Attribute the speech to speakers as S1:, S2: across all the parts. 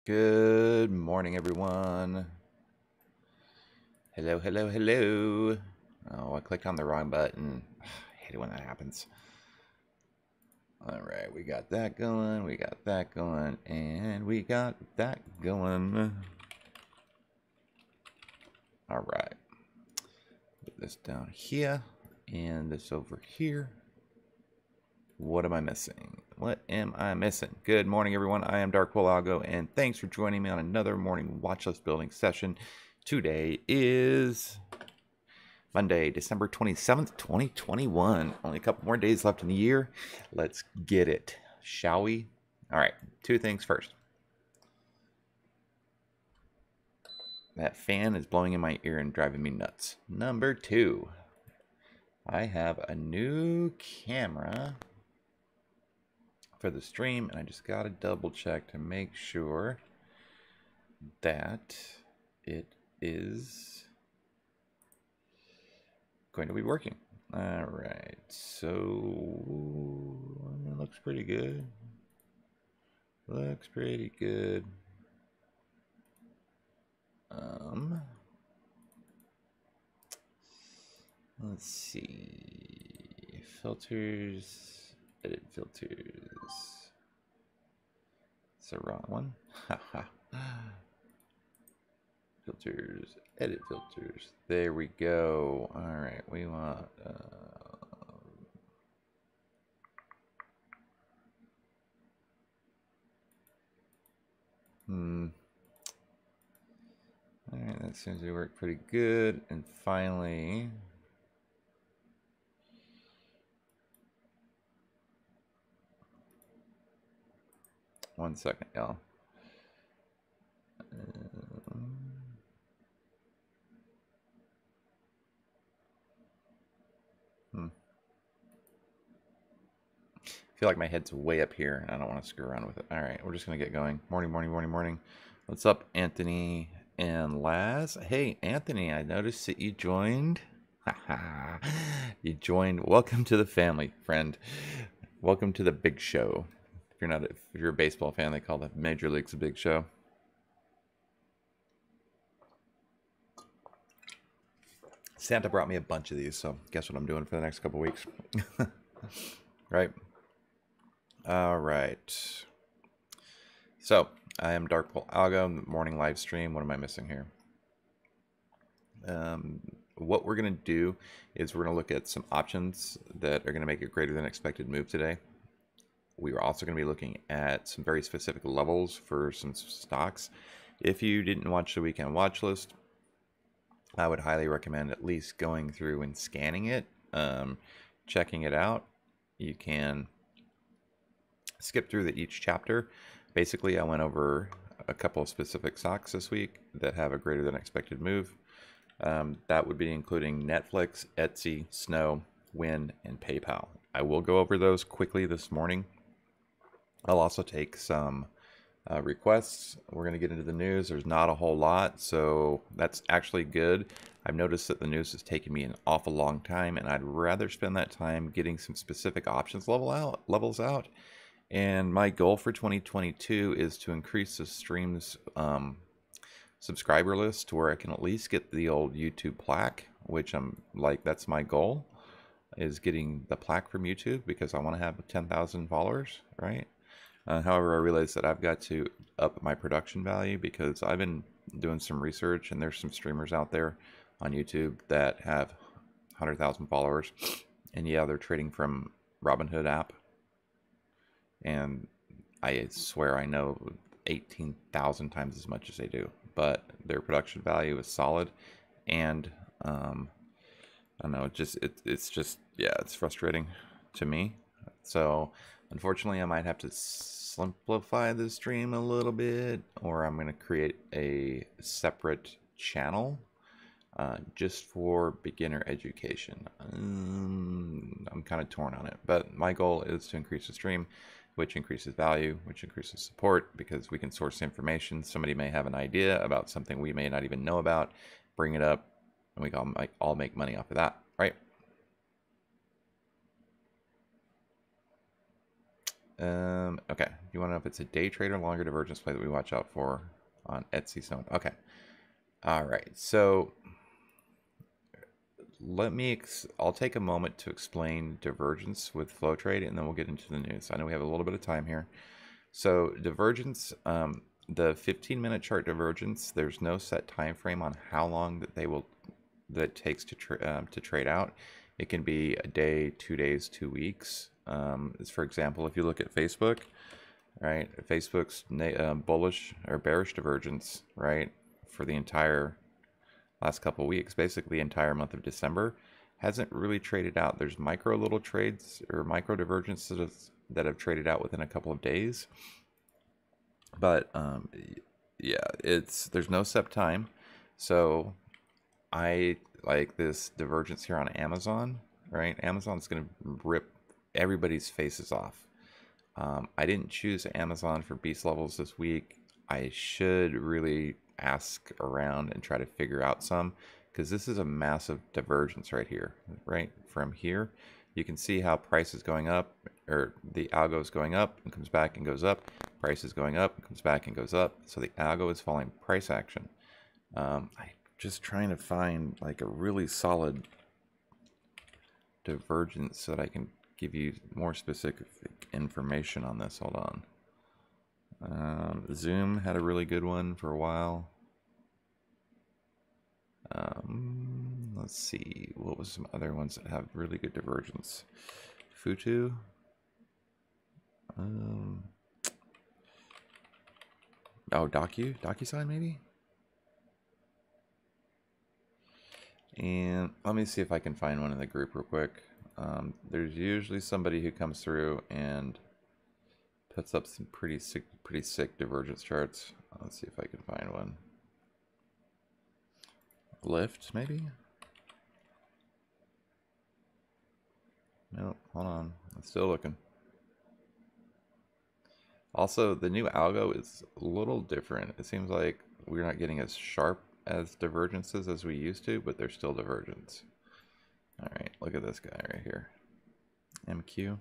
S1: Good morning, everyone. Hello, hello, hello. Oh, I clicked on the wrong button. I hate it when that happens. All right, we got that going, we got that going, and we got that going. All right. Put this down here, and this over here. What am I missing? What am I missing? Good morning, everyone. I am Algo, and thanks for joining me on another morning watch list building session. Today is Monday, December 27th, 2021. Only a couple more days left in the year. Let's get it, shall we? All right, two things first. That fan is blowing in my ear and driving me nuts. Number two, I have a new camera for the stream, and I just got to double check to make sure that it is going to be working. All right, so it looks pretty good. Looks pretty good. Let's see. Filters, edit filters. It's the wrong one. Filters, edit filters. There we go. All right, we want. All right, that seems to work pretty good. And finally, one second, y'all. I feel like my head's way up here and I don't want to screw around with it. All right, we're just going to get going. Morning, morning, morning, morning. What's up, Anthony and Laz? Hey, Anthony, I noticed that you joined. You joined. Welcome to the family, friend. Welcome to the big show. If you're a baseball fan, they call the Major Leagues a big show. Santa brought me a bunch of these, so guess what I'm doing for the next couple weeks. Right. All right. So I am Algo, morning live stream. What am I missing here? What we're going to do is we're going to look at some options that are going to make a greater than expected move today. We are also going to be looking at some very specific levels for some stocks. If you didn't watch the weekend watch list, I would highly recommend at least going through and scanning it, checking it out. You can skip through each chapter. Basically, I went over a couple of specific stocks this week that have a greater than expected move. That would be including Netflix, Etsy, Snow, Win, and PayPal. I will go over those quickly this morning. I'll also take some requests. We're going to get into the news. There's not a whole lot, so that's actually good. I've noticed that the news has taken me an awful long time, and I'd rather spend that time getting some specific options levels out. And my goal for 2022 is to increase the stream's subscriber list to where I can at least get the old YouTube plaque, which I'm like, that's my goal, is getting the plaque from YouTube because I want to have 10,000 followers, right? However, I realize that I've got to up my production value because I've been doing some research and there's some streamers out there on YouTube that have 100,000 followers. And yeah, they're trading from Robinhood app. And I swear I know 18,000 times as much as they do. But their production value is solid. And I don't know, it's just, yeah, it's frustrating to me. So unfortunately, I might have to simplify the stream a little bit, or I'm going to create a separate channel just for beginner education. I'm kind of torn on it, but my goal is to increase the stream, which increases value, which increases support, because we can source information. Somebody may have an idea about something we may not even know about, bring it up, and we can all make money off of that, right? Okay. You want to know if it's a day trade or longer divergence play that we watch out for on Etsy Zone? Okay. All right. So I'll take a moment to explain divergence with FlowTrade, and then we'll get into the news. I know we have a little bit of time here. So divergence, the 15-minute chart divergence, there's no set time frame on how long that it takes to trade out. It can be a day, 2 days, 2 weeks. For example, if you look at Facebook, right? Facebook's bullish or bearish divergence, right, for the entire last couple of weeks, basically the entire month of December, hasn't really traded out. There's micro little trades or micro divergences that have traded out within a couple of days. But yeah, there's no set time. So I like this divergence here on Amazon, right? Amazon's going to rip everybody's faces off. I didn't choose Amazon for beast levels this week. I should really ask around and try to figure out some, because this is a massive divergence right here, right? From here, you can see how price is going up, or the algo is going up and comes back and goes up. Price is going up and comes back and goes up. So the algo is following price action. I'm just trying to find like a really solid divergence so that I can give you more specific information on this. Hold on. Zoom had a really good one for a while. Let's see, what was some other ones that have really good divergence? Futu. Oh, DocuSign maybe? And let me see if I can find one in the group real quick. There's usually somebody who comes through and puts up some pretty sick divergence charts. Let's see if I can find one. Lyft, maybe? No, hold on. I'm still looking. Also, the new algo is a little different. It seems like we're not getting as sharp as divergences as we used to, but they're still divergence. All right, look at this guy right here. MQ.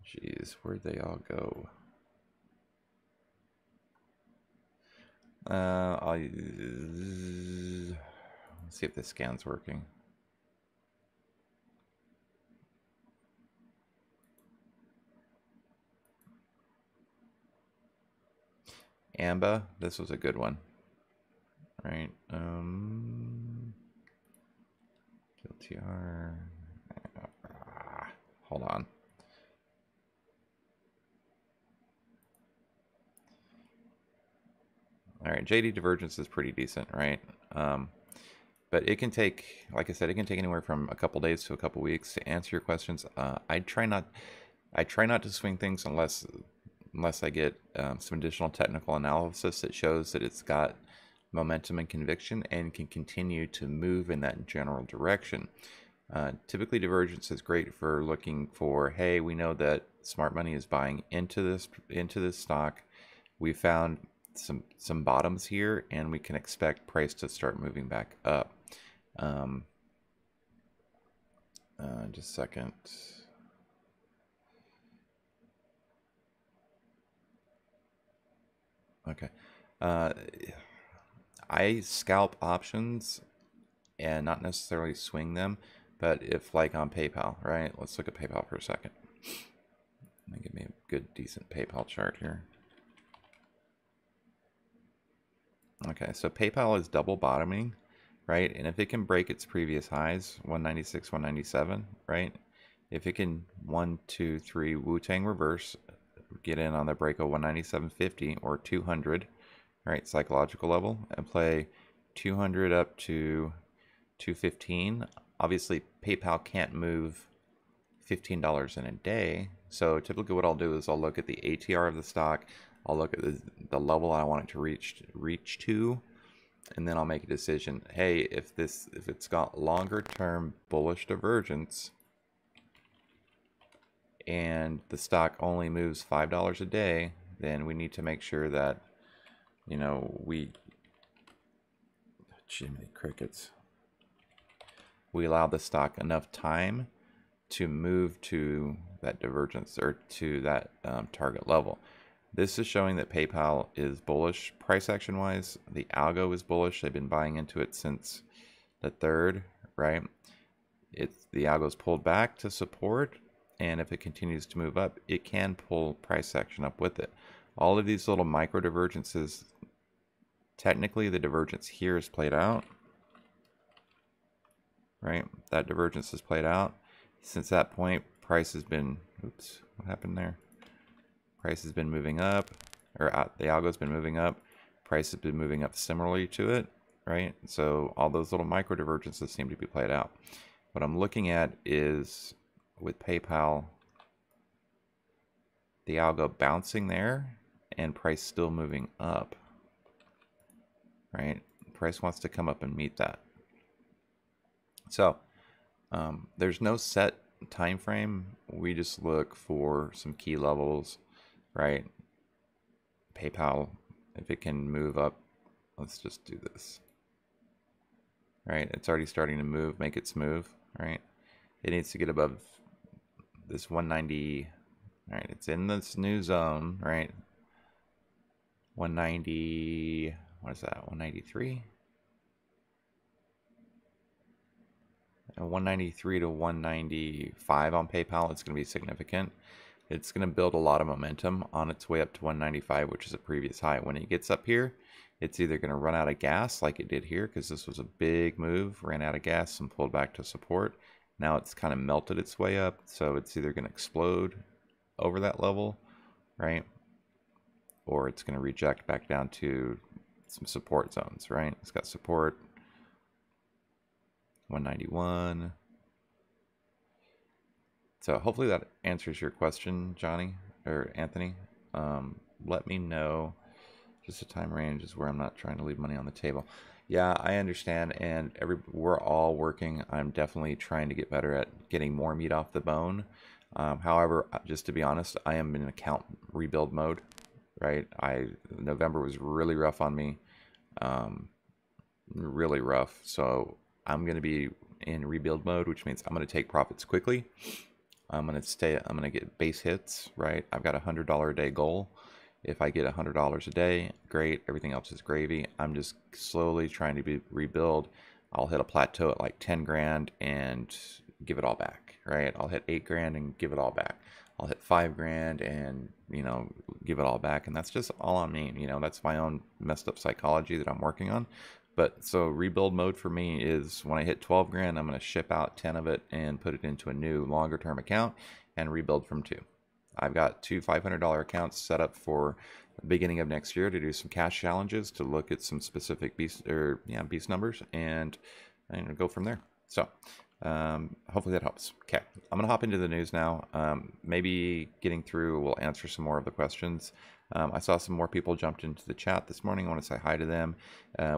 S1: Jeez, where'd they all go? Let's see if the scan's working. AMBA, this was a good one. Right. LTR. Hold on. All right, JD divergence is pretty decent, right? But it can take, like I said, it can take anywhere from a couple days to a couple weeks to answer your questions. I try not to swing things unless I get some additional technical analysis that shows that it's got momentum and conviction and can continue to move in that general direction. Typically, divergence is great for looking for, hey, we know that smart money is buying into this stock. We found some bottoms here, and we can expect price to start moving back up. Just a second. Okay. I scalp options and not necessarily swing them, but if like on PayPal, right? Let's look at PayPal for a second. Give me a good, decent PayPal chart here. Okay, so PayPal is double bottoming, right? And if it can break its previous highs, 196, 197, right? If it can 1, 2, 3 Wu-Tang reverse, get in on the break of 197.50 or 200, right? Psychological level, and play 200 up to 215. Obviously, PayPal can't move $15 in a day. So typically what I'll do is I'll look at the ATR of the stock. I'll look at the level I want it to reach to, and then I'll make a decision. Hey, if it's got longer term bullish divergence and the stock only moves $5 a day, then we need to make sure that, you know, we Jiminy crickets. We allow the stock enough time to move to that divergence or to that target level. This is showing that PayPal is bullish price action wise. The Algo is bullish. They've been buying into it since the 3rd, right? The Algo's pulled back to support, and if it continues to move up, it can pull price action up with it. All of these little micro divergences, technically the divergence here is played out, right? That divergence is played out. Since that point, price has been, oops, what happened there? Price has been moving up, or the algo's been moving up. Price has been moving up similarly to it, right? So all those little micro divergences seem to be played out. What I'm looking at is with PayPal, the algo bouncing there and price still moving up, right? Price wants to come up and meet that. So there's no set time frame. We just look for some key levels, right? PayPal, if it can move up, let's just do this, right? It's already starting to move, make it smooth, right? It needs to get above this 190, right? It's in this new zone, right? 190, what is that, 193? And 193 to 195 on PayPal, it's going to be significant. It's going to build a lot of momentum on its way up to 195, which is a previous high. When it gets up here, it's either going to run out of gas like it did here, because this was a big move, ran out of gas and pulled back to support. Now it's kind of melted its way up, so it's either going to explode over that level, right? Or it's going to reject back down to some support zones, right? It's got support 191. So hopefully that answers your question, Johnny or Anthony. Let me know. Just a time range is where I'm not trying to leave money on the table. Yeah, I understand, and we're all working. I'm definitely trying to get better at getting more meat off the bone. However, just to be honest, I am in account rebuild mode, right? November was really rough on me, really rough. So I'm going to be in rebuild mode, which means I'm going to take profits quickly. I'm going to get base hits, right? I've got a $100 a day goal. If I get $100 a day, great. Everything else is gravy. I'm just slowly trying to rebuild. I'll hit a plateau at like 10 grand and give it all back, right? I'll hit 8 grand and give it all back. I'll hit 5 grand and, give it all back. And that's just all on me. That's my own messed up psychology that I'm working on. But so rebuild mode for me is when I hit 12 grand, I'm going to ship out 10 of it and put it into a new longer term account and rebuild from 2. I've got 2 $500 accounts set up for the beginning of next year to do some cash challenges, to look at some specific beast numbers and go from there. So hopefully that helps. Okay, I'm gonna hop into the news now. Maybe getting through will answer some more of the questions. I saw some more people jumped into the chat this morning. I want to say hi to them.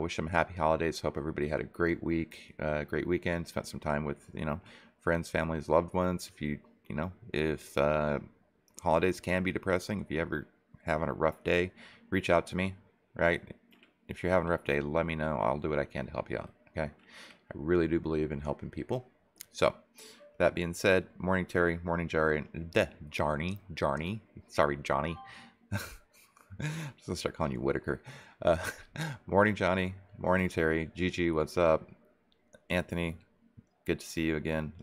S1: Wish them happy holidays. Hope everybody had a great week, great weekend. Spent some time with friends, families, loved ones. If holidays can be depressing, if you ever having a rough day, reach out to me, right? If you're having a rough day, let me know. I'll do what I can to help you out, okay? I really do believe in helping people. So, that being said, morning Terry, morning Johnny. Sorry, Johnny. I'm just gonna start calling you Whitaker. Morning Johnny, morning Terry, Gigi, what's up? Anthony, good to see you again.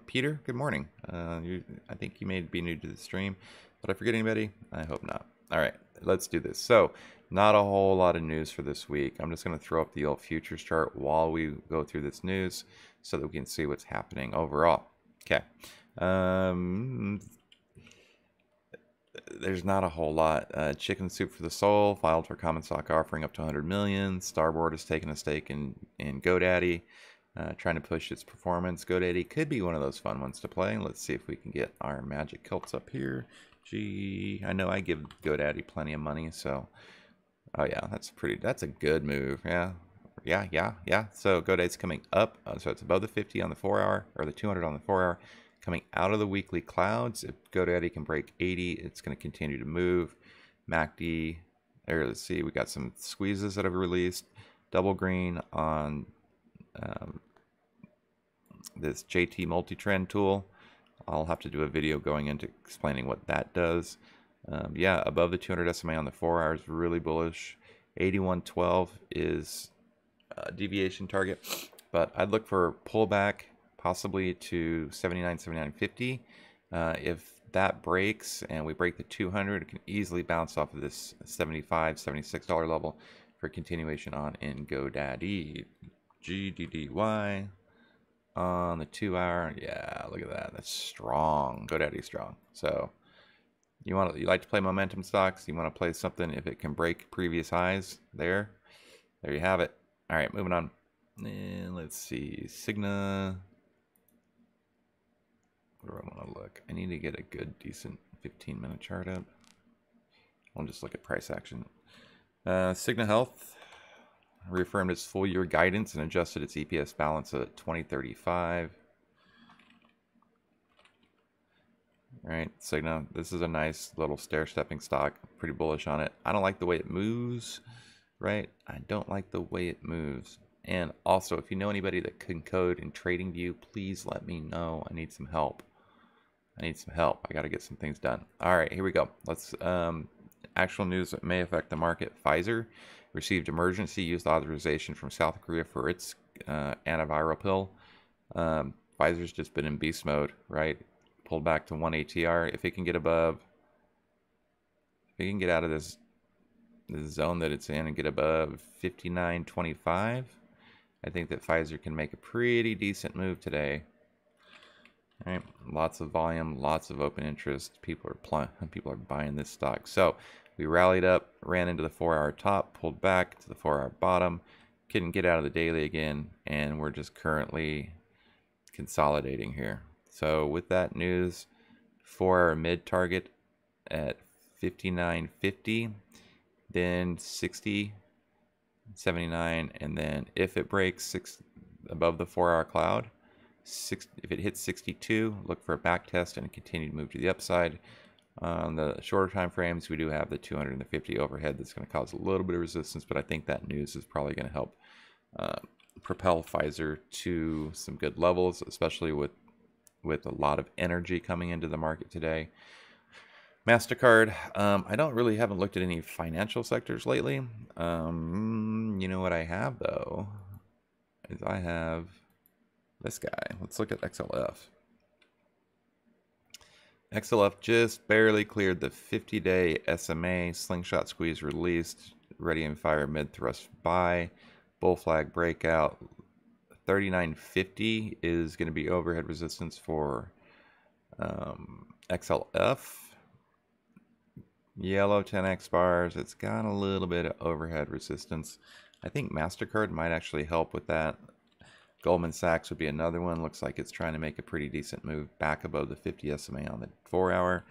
S1: Peter, good morning. I think you may be new to the stream. Did I forget anybody? I hope not. All right, let's do this. So, not a whole lot of news for this week. I'm just going to throw up the old futures chart while we go through this news so that we can see what's happening overall. Okay. There's not a whole lot. Chicken Soup for the Soul filed for common stock offering up to 100 million. Starboard has taken a stake in GoDaddy. Trying to push its performance. GoDaddy could be one of those fun ones to play. Let's see if we can get our magic kilts up here. Gee, I know I give GoDaddy plenty of money, so oh yeah, that's a good move. Yeah. So GoDaddy's coming up, so it's above the 50 on the 4 hour, or the 200 on the 4 hour, coming out of the weekly clouds. If GoDaddy can break 80, it's going to continue to move. MACD, there, let's see, we got some squeezes that have released. double green on this JT multi-trend tool. I'll have to do a video going into explaining what that does. Yeah, above the 200 SMA on the 4 hours, really bullish. 81.12 is a deviation target, but I'd look for pullback possibly to 79, 79.50. If that breaks and we break the 200, it can easily bounce off of this 75, $76 level for continuation on in GoDaddy. GDDY on the 2 hour. Yeah, look at that. That's strong. GoDaddy's strong. So you like to play momentum stocks. You want to play something if it can break previous highs. There you have it. All right, moving on. And let's see, Cigna. Where do I want to look? I need to get a good, decent 15-minute chart up. I'll just look at price action. Cigna Health reaffirmed its full-year guidance and adjusted its EPS balance at 2035. All right, Cigna. This is a nice little stair-stepping stock. Pretty bullish on it. I don't like the way it moves. Right? I don't like the way it moves. And also, if you know anybody that can code in TradingView, please let me know. I need some help. I got to get some things done. All right, here we go. Let's actual news that may affect the market. Pfizer received emergency use authorization from South Korea for its antiviral pill. Pfizer's just been in beast mode, right? Pulled back to 1 ATR. If it can get above, if it can get out of this zone that it's in and get above 59.25, I think that Pfizer can make a pretty decent move today. All right, lots of volume, lots of open interest. People are buying this stock. So we rallied up, ran into the 4-hour top, pulled back to the 4-hour bottom, couldn't get out of the daily again, and we're just currently consolidating here. So with that news, 4-hour mid target at 59.50. Then 60, 79, and then if it breaks above the 4-hour cloud, if it hits 62, look for a back test and a continued move to the upside. On the shorter time frames, we do have the 250 overhead that's going to cause a little bit of resistance, but I think that news is probably going to help propel Pfizer to some good levels, especially with a lot of energy coming into the market today. MasterCard, haven't looked at any financial sectors lately. You know what I have, though, is I have this guy. Let's look at XLF. XLF just barely cleared the 50-day SMA. Slingshot squeeze released. Ready and fire mid-thrust buy. Bull flag breakout. 39.50 is going to be overhead resistance for XLF. Yellow 10x bars, it's got a little bit of overhead resistance. I think MasterCard might actually help with that. Goldman Sachs would be another one. Looks like it's trying to make a pretty decent move back above the 50 SMA on the 4-hour.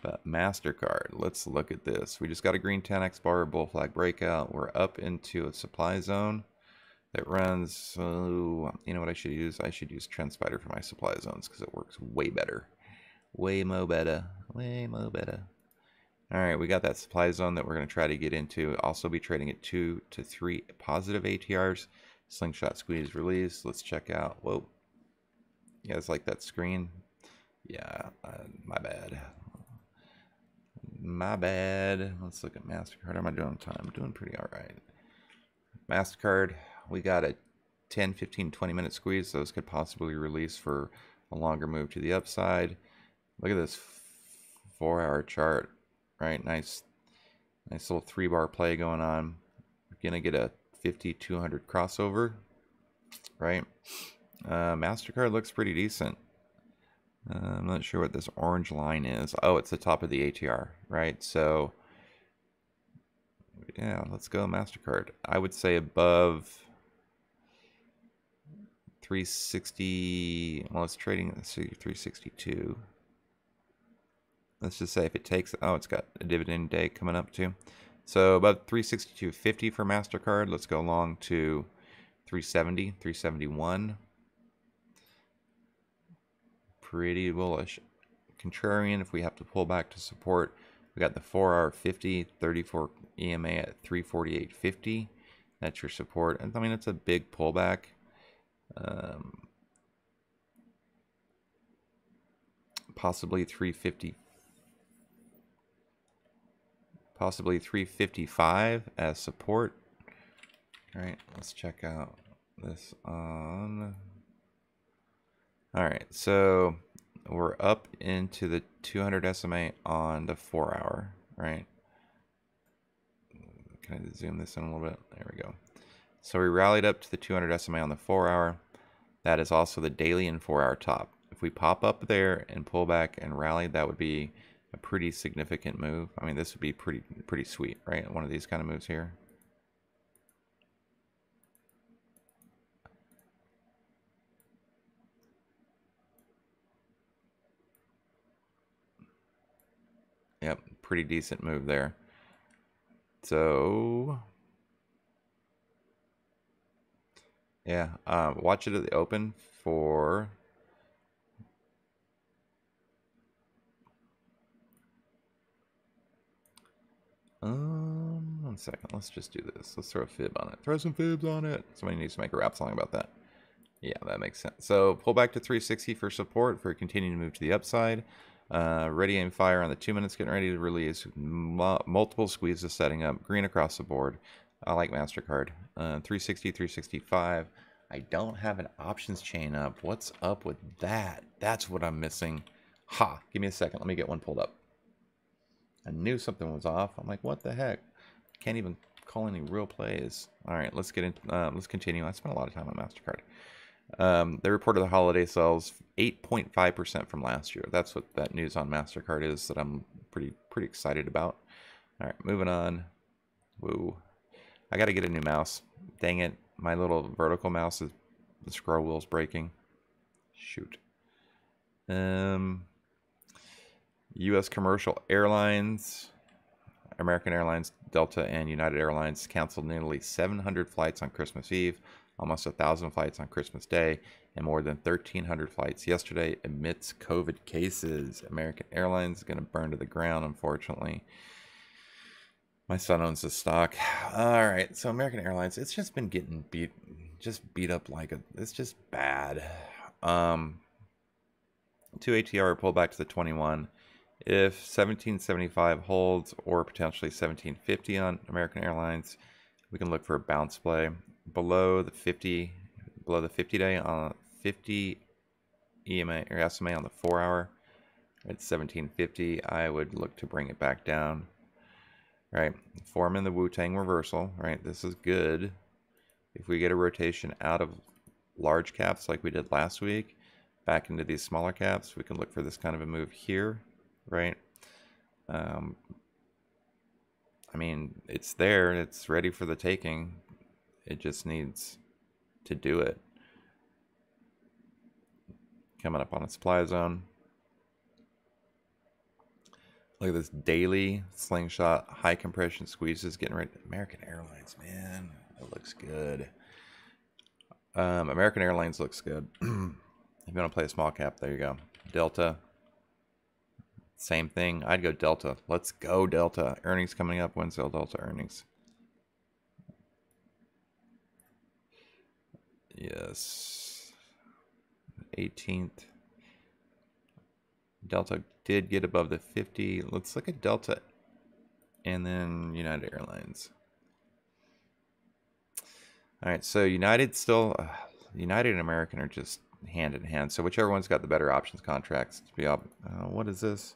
S1: But MasterCard, let's look at this. We just got a green 10x bar, bull flag breakout. We're up into a supply zone that runs, you know what I should use? I should use TrendSpider for my supply zones because it works way better. Way mo better. All right, we got that supply zone that we're going to try to get into. Also be trading at 2 to 3 positive ATRs. Slingshot squeeze release. Let's check out. Whoa. You guys like that screen? Yeah, my bad. Let's look at MasterCard. How am I doing on time? I'm doing pretty all right. MasterCard, we got a 10, 15, 20-minute squeeze. Those could possibly release for a longer move to the upside. Look at this 4-hour chart. Right, nice little 3-bar play going on. We're gonna get a 50-200 crossover, right? MasterCard looks pretty decent. I'm not sure what this orange line is. Oh, it's the top of the ATR, right? So, yeah, let's go MasterCard. I would say above 360. Well, it's trading. Let's see, 362. Let's just say if it takes, oh, it's got a dividend day coming up too. So about 362.50 for MasterCard. Let's go long to 370, 371. Pretty bullish. Contrarian, if we have to pull back to support, we got the 4-hour 50, 34 EMA at 348.50. That's your support. And I mean, it's a big pullback. Possibly 350, possibly 355 as support. All right, let's check out this on. All right, so we're up into the 200 SMA on the 4 hour, right? Can I zoom this in a little bit? There we go. So we rallied up to the 200 SMA on the 4 hour. That is also the daily and 4 hour top. If we pop up there and pull back and rally, that would be a pretty significant move. I mean, this would be pretty sweet, right? One of these kind of moves here. Yep, pretty decent move there. So yeah, watch it at the open for one second. Let's just do this. Let's throw a fib on it. Throw some fibs on it. Somebody needs to make a rap song about that. Yeah, that makes sense. So pull back to 360 for support for continuing to move to the upside. Ready, aim, fire on the 2 minutes, getting ready to release. Multiple squeezes setting up. Green across the board. I like MasterCard. 360, 365. I don't have an options chain up. What's up with that? That's what I'm missing. Ha! Give me a second. Let me get one pulled up. I knew something was off. I'm like, what the heck? Can't even call any real plays. All right, let's get in. Let's continue. I spent a lot of time on MasterCard. They reported the holiday sales 8.5% from last year. That's what that news on MasterCard is that I'm pretty excited about. All right, moving on. Woo. I got to get a new mouse. Dang it. My little vertical mouse, the scroll wheel's breaking. Shoot. U.S. commercial airlines, American Airlines, Delta, and United Airlines canceled nearly 700 flights on Christmas Eve, almost 1,000 flights on Christmas Day, and more than 1,300 flights yesterday amidst COVID cases. American Airlines is going to burn to the ground, unfortunately. My son owns this stock. All right, so American Airlines, it's just been getting beat up like it's just bad. 2 ATR pulled back to the 21. If 1775 holds, or potentially 1750 on American Airlines, we can look for a bounce play below the 50 day on 50 EMA or SMA on the 4 hour at 1750. I would look to bring it back down. Right, form in the Wu-Tang reversal. Right, this is good. If we get a rotation out of large caps like we did last week back into these smaller caps, we can look for this kind of a move here. Right. I mean, it's there. It's ready for the taking. It just needs to do it. Coming up on a supply zone. Look at this daily slingshot, high compression squeezes getting ready. American Airlines, man, it looks good. American Airlines looks good. If you want to play a small cap, there you go. Delta. Same thing. I'd go Delta. Let's go Delta. Earnings coming up. Wednesday, Delta earnings. Yes. 18th. Delta did get above the 50. Let's look at Delta and then United Airlines. All right, so United and American are just hand in hand. So whichever one's got the better options contracts to be up. What is this?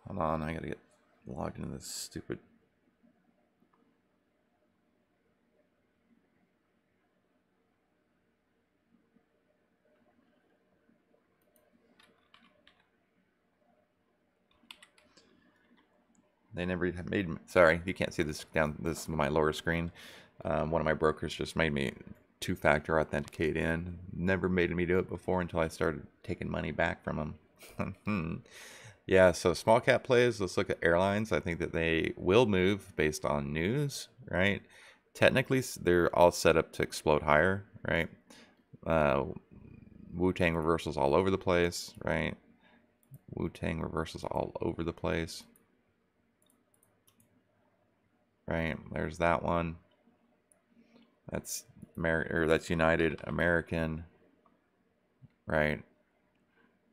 S1: Hold on, I gotta get logged into this stupid. They never made. Sorry, you can't see this down. This is my lower screen. One of my brokers just made me two-factor authenticate in. Never made me do it before until I started taking money back from them. Yeah, so small cap plays. Let's look at airlines. I think that they will move based on news, right? Technically, they're all set up to explode higher, right? Wu-Tang reversals all over the place, right? Wu-Tang reversals all over the place. right? There's that one. That's that's United American, right?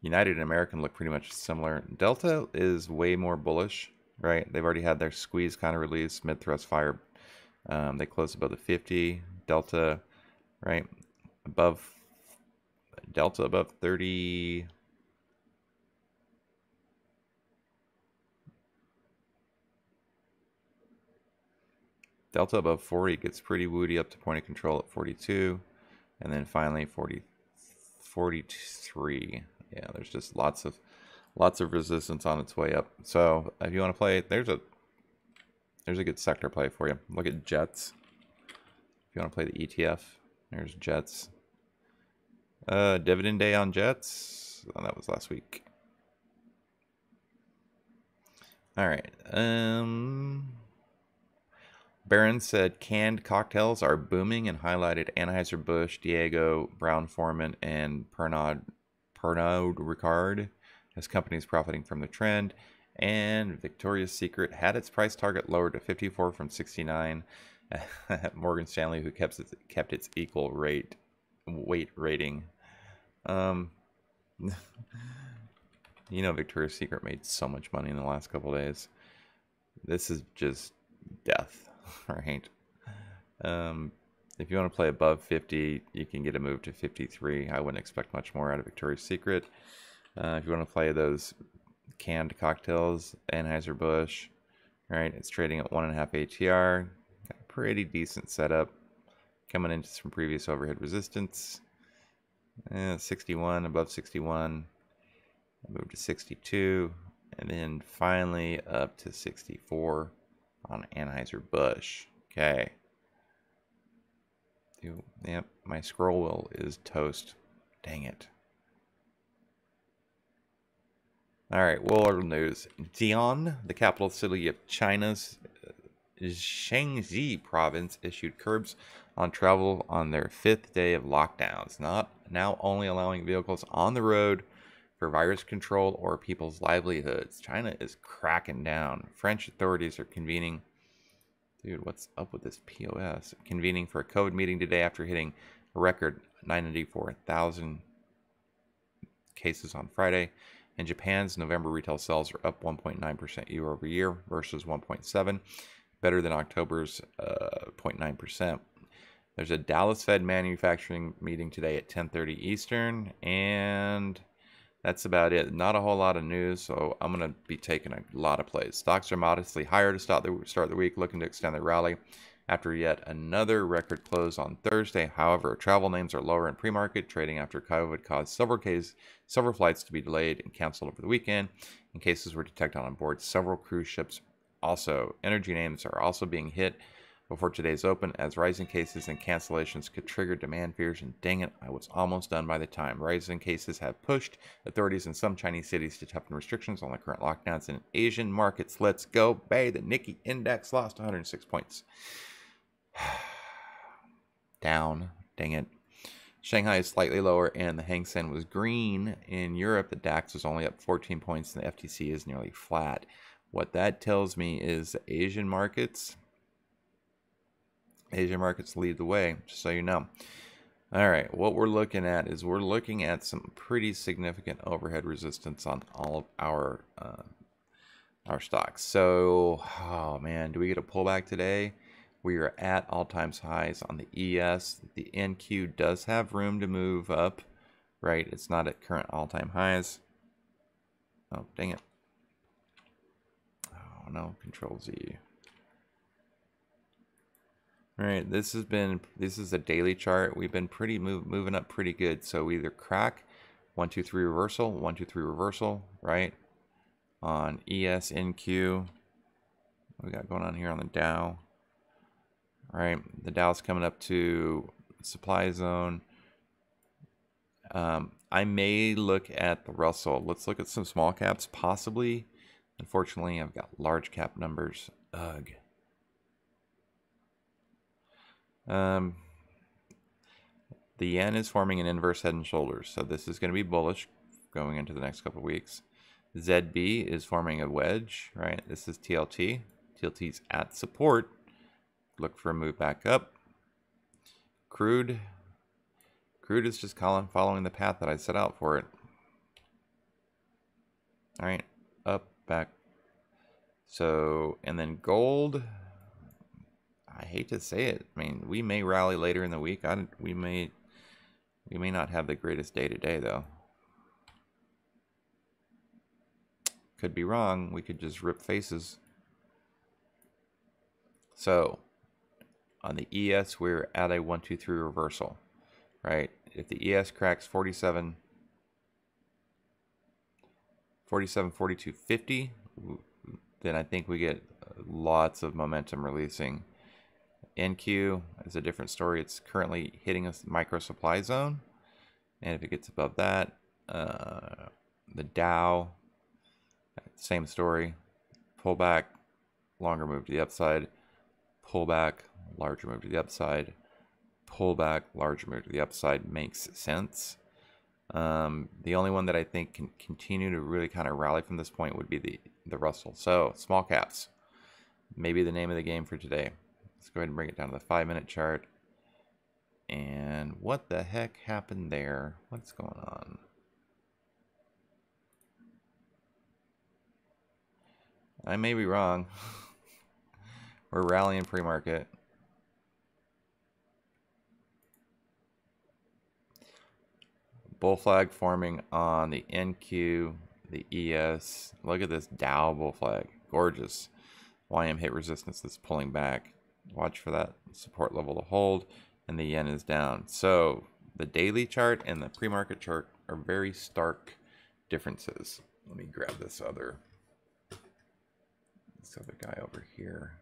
S1: United and American look pretty much similar. Delta is way more bullish, right? They've already had their squeeze kind of release, mid-thrust fire. They closed above the 50. Delta, right? Above Delta above 30. Delta above 40 gets pretty woody up to point of control at 42. And then finally 43. Yeah, there's just lots of resistance on its way up. So if you want to play, there's a good sector play for you. Look at Jets. If you want to play the ETF, there's Jets. Dividend day on Jets. Oh, that was last week. All right. Barron said canned cocktails are booming and highlighted Anheuser-Busch, Diego, Brown-Forman, and Pernod Ricard as companies profiting from the trend. And Victoria's Secret had its price target lowered to 54 from 69. Morgan Stanley, who kept its equal weight rating. Victoria's Secret made so much money in the last couple days. This is just death, right? If you want to play above 50, you can get a move to 53. I wouldn't expect much more out of Victoria's Secret. If you want to play those canned cocktails, Anheuser-Busch, right? It's trading at 1.5 ATR. Got a pretty decent setup. Coming into some previous overhead resistance. 61, above 61. Move to 62. And then finally up to 64 on Anheuser-Busch. Okay. Yep, my scroll wheel is toast. Dang it. All right, world news. Xi'an, the capital city of China's Shaanxi province, issued curbs on travel on their 5th day of lockdowns, now only allowing vehicles on the road for virus control or people's livelihoods. China is cracking down. French authorities are convening. Dude, what's up with this POS? Convening for a COVID meeting today after hitting a record 994,000 cases on Friday. And Japan's November retail sales are up 1.9% year over year versus 1.7%, better than October's 0.9%. There's a Dallas Fed manufacturing meeting today at 10:30 Eastern, and that's about it. Not a whole lot of news, so I'm going to be taking a lot of plays. Stocks are modestly higher to start the week, looking to extend their rally after yet another record close on Thursday. However, travel names are lower in pre-market trading after COVID caused several flights to be delayed and canceled over the weekend, and cases were detected on board several cruise ships. Also, energy names are also being hit before today's open, as rising cases and cancellations could trigger demand fears, and dang it, I was almost done by the time. Rising cases have pushed authorities in some Chinese cities to toughen restrictions on the current lockdowns in Asian markets. Let's go, Bay. The Nikkei index lost 106 points. Down, dang it. Shanghai is slightly lower, and the Hang Seng was green. In Europe, the DAX was only up 14 points, and the FTSE is nearly flat. What that tells me is Asian markets lead the way, just so you know. All right, what we're looking at is we're looking at some pretty significant overhead resistance on all of our stocks. So, oh man, do we get a pullback today? We are at all-time highs on the ES. The NQ does have room to move up, right? It's not at current all-time highs. Oh, dang it. Oh no, Control Z. All right, this is a daily chart. We've been moving up pretty good. So we either crack 1 2 3 reversal, 1 2 3 reversal, right? On ES NQ. What we got going on here on the Dow? All right, the Dow's coming up to supply zone. I may look at the Russell. Let's look at some small caps, possibly. Unfortunately, I've got large cap numbers. Ugh. The yen is forming an inverse head and shoulders, so this is going to be bullish going into the next couple of weeks. ZB is forming a wedge, right? This is TLT. TLT's at support. look for a move back up. Crude is just following the path that I set out for it. All right, up, back. So, and then gold, I hate to say it. I mean, we may rally later in the week. We may not have the greatest day today, though. Could be wrong. We could just rip faces. So, on the ES, we're at a 1, 2, 3 reversal, right? If the ES cracks 47, 42.50, then I think we get lots of momentum releasing. NQ is a different story. It's currently hitting a micro supply zone, and if it gets above that, the Dow, same story. Pullback, longer move to the upside. Pullback, larger move to the upside. Pullback, larger move to the upside makes sense. The only one that I think can continue to really kind of rally from this point would be the Russell. So small caps, maybe the name of the game for today. Let's go ahead and bring it down to the 5-minute chart. And what the heck happened there? What's going on? I may be wrong. We're rallying pre-market. Bull flag forming on the NQ, the ES. Look at this Dow bull flag. Gorgeous. YM hit resistance that's pulling back. Watch for that support level to hold. And the yen is down. So the daily chart and the pre-market chart are very stark differences. Let me grab this other guy over here.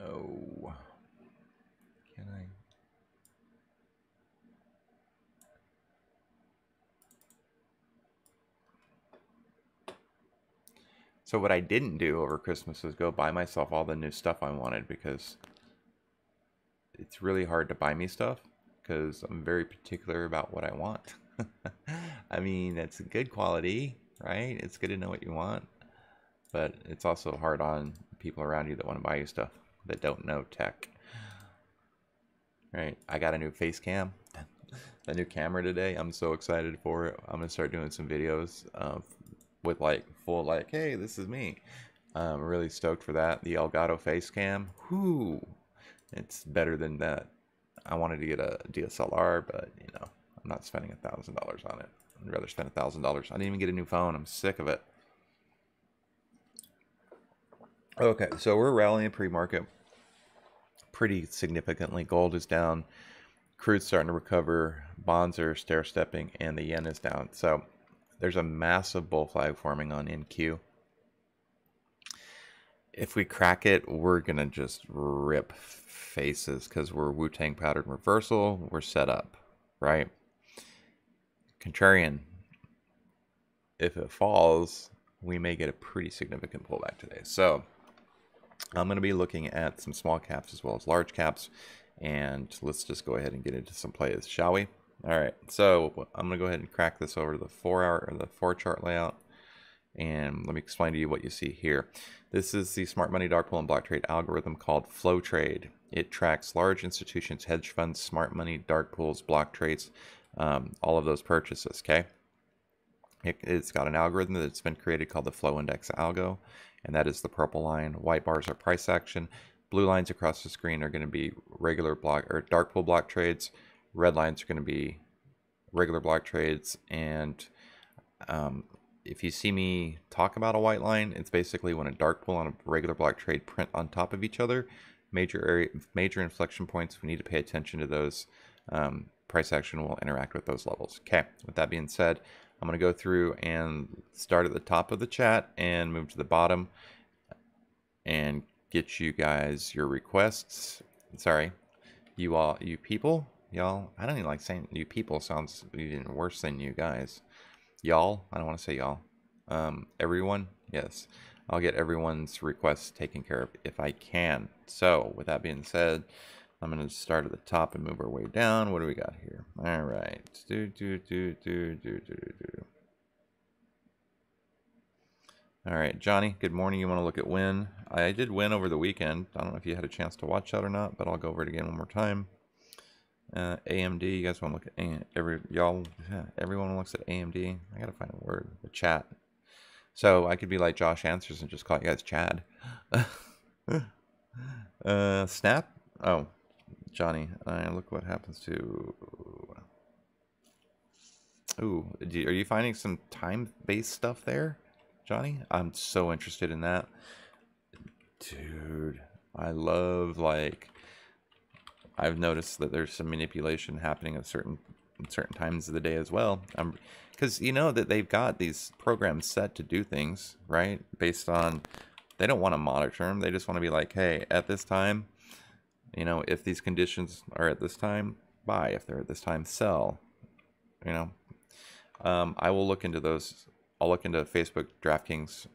S1: Oh, can I? So what I didn't do over Christmas was go buy myself all the new stuff I wanted, because it's really hard to buy me stuff because I'm very particular about what I want. I mean, it's good quality, right? It's good to know what you want, but it's also hard on people around you that want to buy you stuff that don't know tech. Right? I got a new face cam, a new camera today. I'm so excited for it. I'm gonna start doing some videos with like full like, hey, this is me. I'm really stoked for that. The Elgato face cam. Whoo! It's better than that. I wanted to get a DSLR, but you know, I'm not spending $1,000 on it. I'd rather spend $1,000. I didn't even get a new phone. I'm sick of it. Okay, so we're rallying pre-market pretty significantly. Gold is down. Crude's starting to recover. Bonds are stair-stepping, and the yen is down. So there's a massive bull flag forming on NQ. If we crack it, we're going to just rip faces because we're Wu-Tang pattern reversal. We're set up, right? Contrarian. If it falls, we may get a pretty significant pullback today. So I'm going to be looking at some small caps as well as large caps. And let's just go ahead and get into some plays, shall we? All right, so I'm going to go ahead and crack this over to the 4-hour or the 4-chart layout. And let me explain to you what you see here. This is the smart money dark pool and block trade algorithm called FlowTrade. It tracks large institutions, hedge funds, smart money, dark pools, block trades, all of those purchases, okay? It's got an algorithm that's been created called the Flow Index Algo, and that is the purple line. White bars are price action. Blue lines across the screen are going to be regular block or dark pool block trades. Red lines are going to be regular block trades, and if you see me talk about a white line, it's basically when a dark pool and a regular block trade print on top of each other. Major inflection points, we need to pay attention to those. Price action will interact with those levels. Okay, with that being said, I'm going to go through and start at the top of the chat and move to the bottom and get you guys your requests. Sorry, you all, you people, y'all. I don't even like saying you people, sounds even worse than you guys. Y'all, I don't want to say y'all. Everyone, yes. I'll get everyone's requests taken care of if I can. So, with that being said, I'm going to start at the top and move our way down. What do we got here? All right. All right, Johnny, good morning. You want to look at Win? I did Win over the weekend. I don't know if you had a chance to watch that or not, but I'll go over it again one more time. AMD, you guys want to look at everyone looks at AMD. I gotta find a word, a chat. So I could be like Josh Answers and just call you guys Chad. Snap. Oh, Johnny, look what happens to. Ooh, are you finding some time-based stuff there, Johnny? I'm so interested in that, dude. I love, like, I've noticed that there's some manipulation happening at certain times of the day as well. Because you know that they've got these programs set to do things, right? Based on, they don't want to monitor them. They just want to be like, hey, at this time, you know, if these conditions are at this time, buy. If they're at this time, sell. You know, I will look into those. I'll look into Facebook, DraftKings,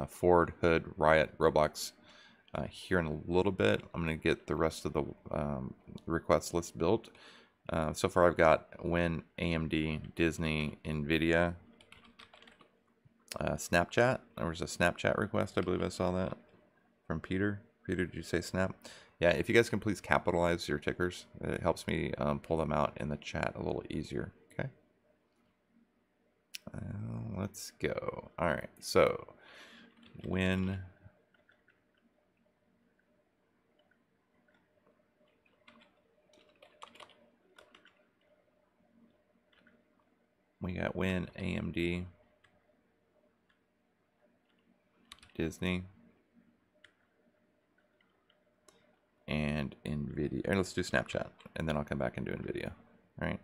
S1: Ford, Hood, Riot, Roblox here in a little bit. I'm going to get the rest of the request list built. So far I've got Win, AMD, Disney, NVDA, Snapchat. There was a Snapchat request. I believe I saw that from Peter. Peter, did you say Snap? Yeah, if you guys can please capitalize your tickers, it helps me pull them out in the chat a little easier. Okay. Let's go. All right. So Win. We got Win, AMD, Disney, and NVIDIA. All right, let's do Snapchat, and then I'll come back and do NVIDIA. All right.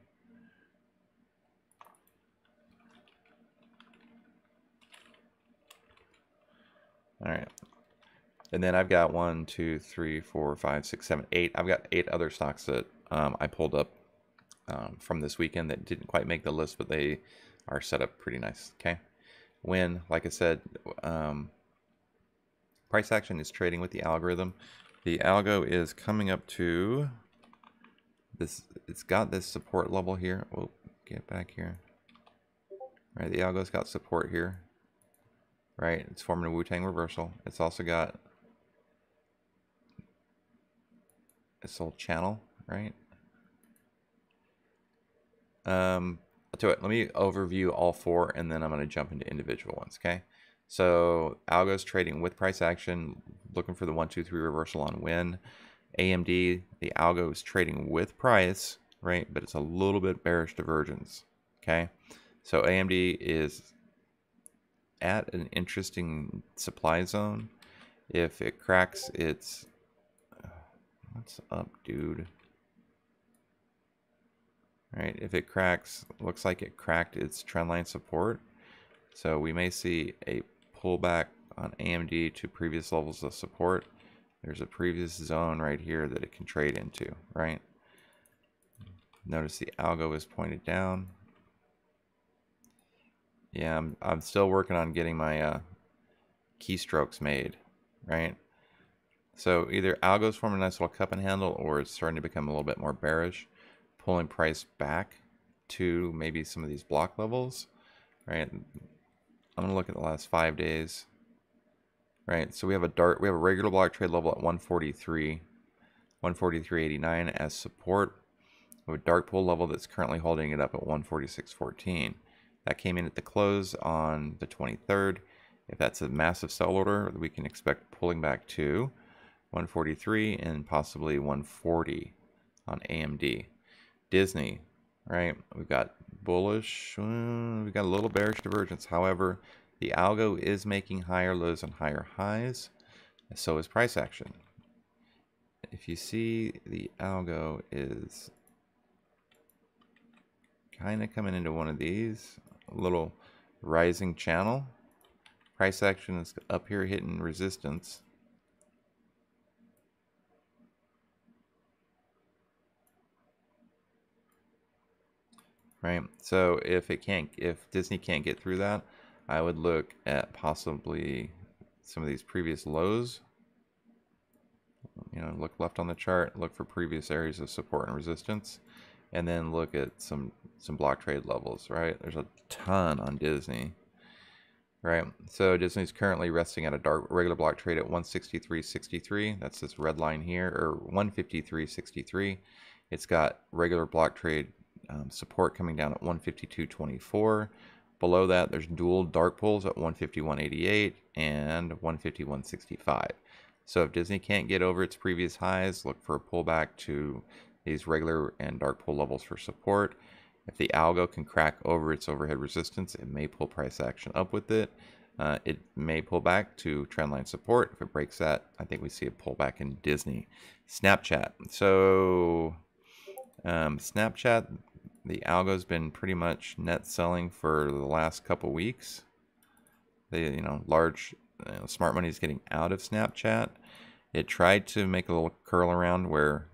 S1: All right. And then I've got 1, 2, 3, 4, 5, 6, 7, 8. I've got 8 other stocks that I pulled up from this weekend that didn't quite make the list, but they are set up pretty nice. Okay. Win, like I said, price action is trading with the algorithm. The algo is coming up to this. It's got this support level here. We'll get back here. Right, the algo's got support here. Right, it's forming a Wu-Tang reversal. It's also got this little channel, right? I'll do it. Let me overview all 4, and then I'm going to jump into individual ones, okay? So Algo's trading with price action, looking for the 1, 2, 3 reversal on Win. AMD, the Algo is trading with price, right? But it's a little bit bearish divergence, okay? So AMD is at an interesting supply zone. If it cracks its... What's up, dude? Right, if it cracks, looks like it cracked its trendline support. So we may see a pullback on AMD to previous levels of support. There's a previous zone right here that it can trade into, right? Notice the algo is pointed down. Yeah, I'm still working on getting my keystrokes made, right? So either algo's forming a nice little cup and handle, or it's starting to become a little bit more bearish, pulling price back to maybe some of these block levels, right? I'm going to look at the last 5 days, right? So we have a regular block trade level at 143, 143.89 as support. We have a dark pool level that's currently holding it up at 146.14. That came in at the close on the 23rd. If that's a massive sell order, we can expect pulling back to 143 and possibly 140 on AMD. Disney, right? We've got bullish, we've got a little bearish divergence. However, the algo is making higher lows and higher highs. So is price action. If you see, the algo is kind of coming into one of these, a little rising channel. Price action is up here hitting resistance. Right, so if Disney can't get through that, I would look at possibly some of these previous lows. You know, look left on the chart, look for previous areas of support and resistance, and then look at some block trade levels. Right, there's a ton on Disney. right? So Disney's currently resting at a regular block trade at 163.63. That's this red line here, or 153.63. It's got regular block trade support coming down at 152.24. Below that, there's dual dark pulls at 151.88 and 151.65. So if Disney can't get over its previous highs, look for a pullback to these regular and dark pull levels for support. If the algo can crack over its overhead resistance, it may pull price action up with it. It may pull back to trendline support. If it breaks that, I think we see a pullback in Disney. Snapchat. So Snapchat, the algo's been pretty much net selling for the last couple weeks. Large smart money is getting out of Snapchat. It tried to make a little curl around where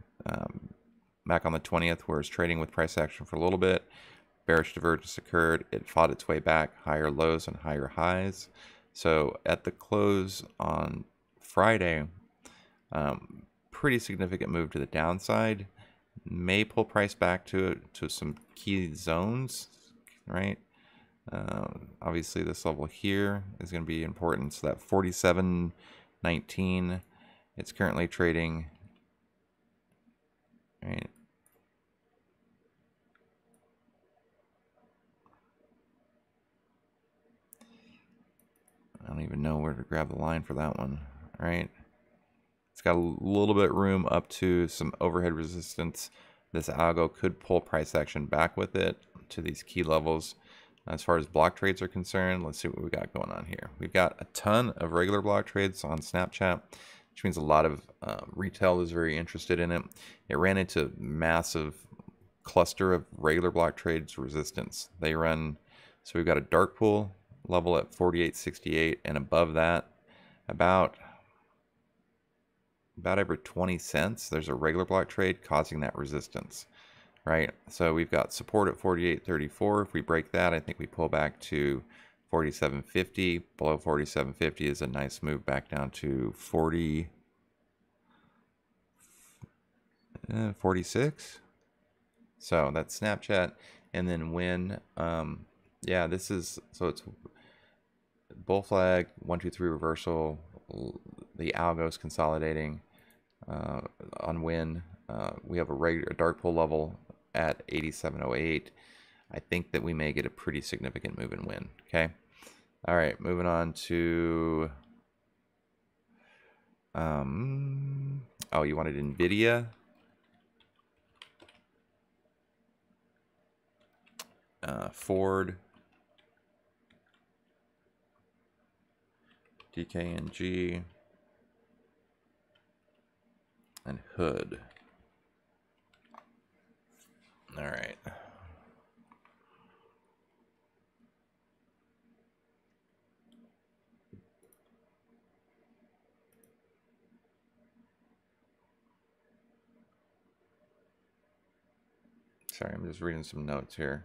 S1: back on the 20th, where it's trading with price action for a little bit. Bearish divergence occurred. It fought its way back, higher lows and higher highs. So at the close on Friday, pretty significant move to the downside. May pull price back to some key zones, right? Obviously, this level here is going to be important. So that 47.19, it's currently trading, right? I don't even know where to grab the line for that one, right? It's got a little bit room up to some overhead resistance. This algo could pull price action back with it to these key levels. As far as block trades are concerned, let's see what we got going on here. We've got a ton of regular block trades on Snapchat, which means a lot of retail is very interested in it. It ran into massive cluster of regular block trades resistance. They run, so we've got a dark pool level at 48.68, and above that, about every 20 cents, there's a regular block trade causing that resistance, right? So we've got support at 48.34. If we break that, I think we pull back to 47.50. Below 47.50 is a nice move back down to 46. So that's Snapchat. And then when, yeah, this is, so it's bull flag, 1, 2, 3 reversal. The algo is consolidating on win. We have a dark pull level at 87.08. I think that we may get a pretty significant move in win. Okay. All right. Moving on to, oh, you wanted NVDA? Ford, DKNG, and Hood. All right. Sorry, I'm just reading some notes here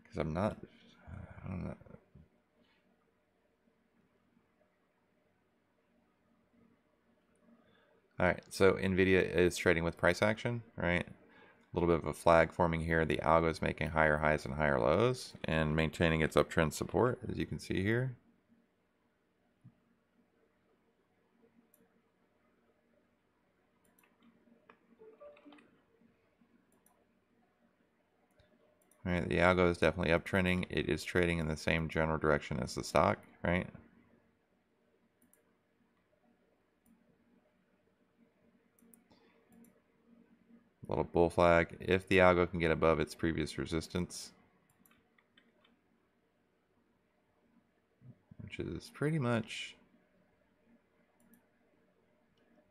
S1: because I don't know. All right, so NVIDIA is trading with price action, right? A little bit of a flag forming here. The algo is making higher highs and higher lows and maintaining its uptrend support, as you can see here. All right, the algo is definitely uptrending. It is trading in the same general direction as the stock, right? Little bull flag. If the algo can get above its previous resistance, which is pretty much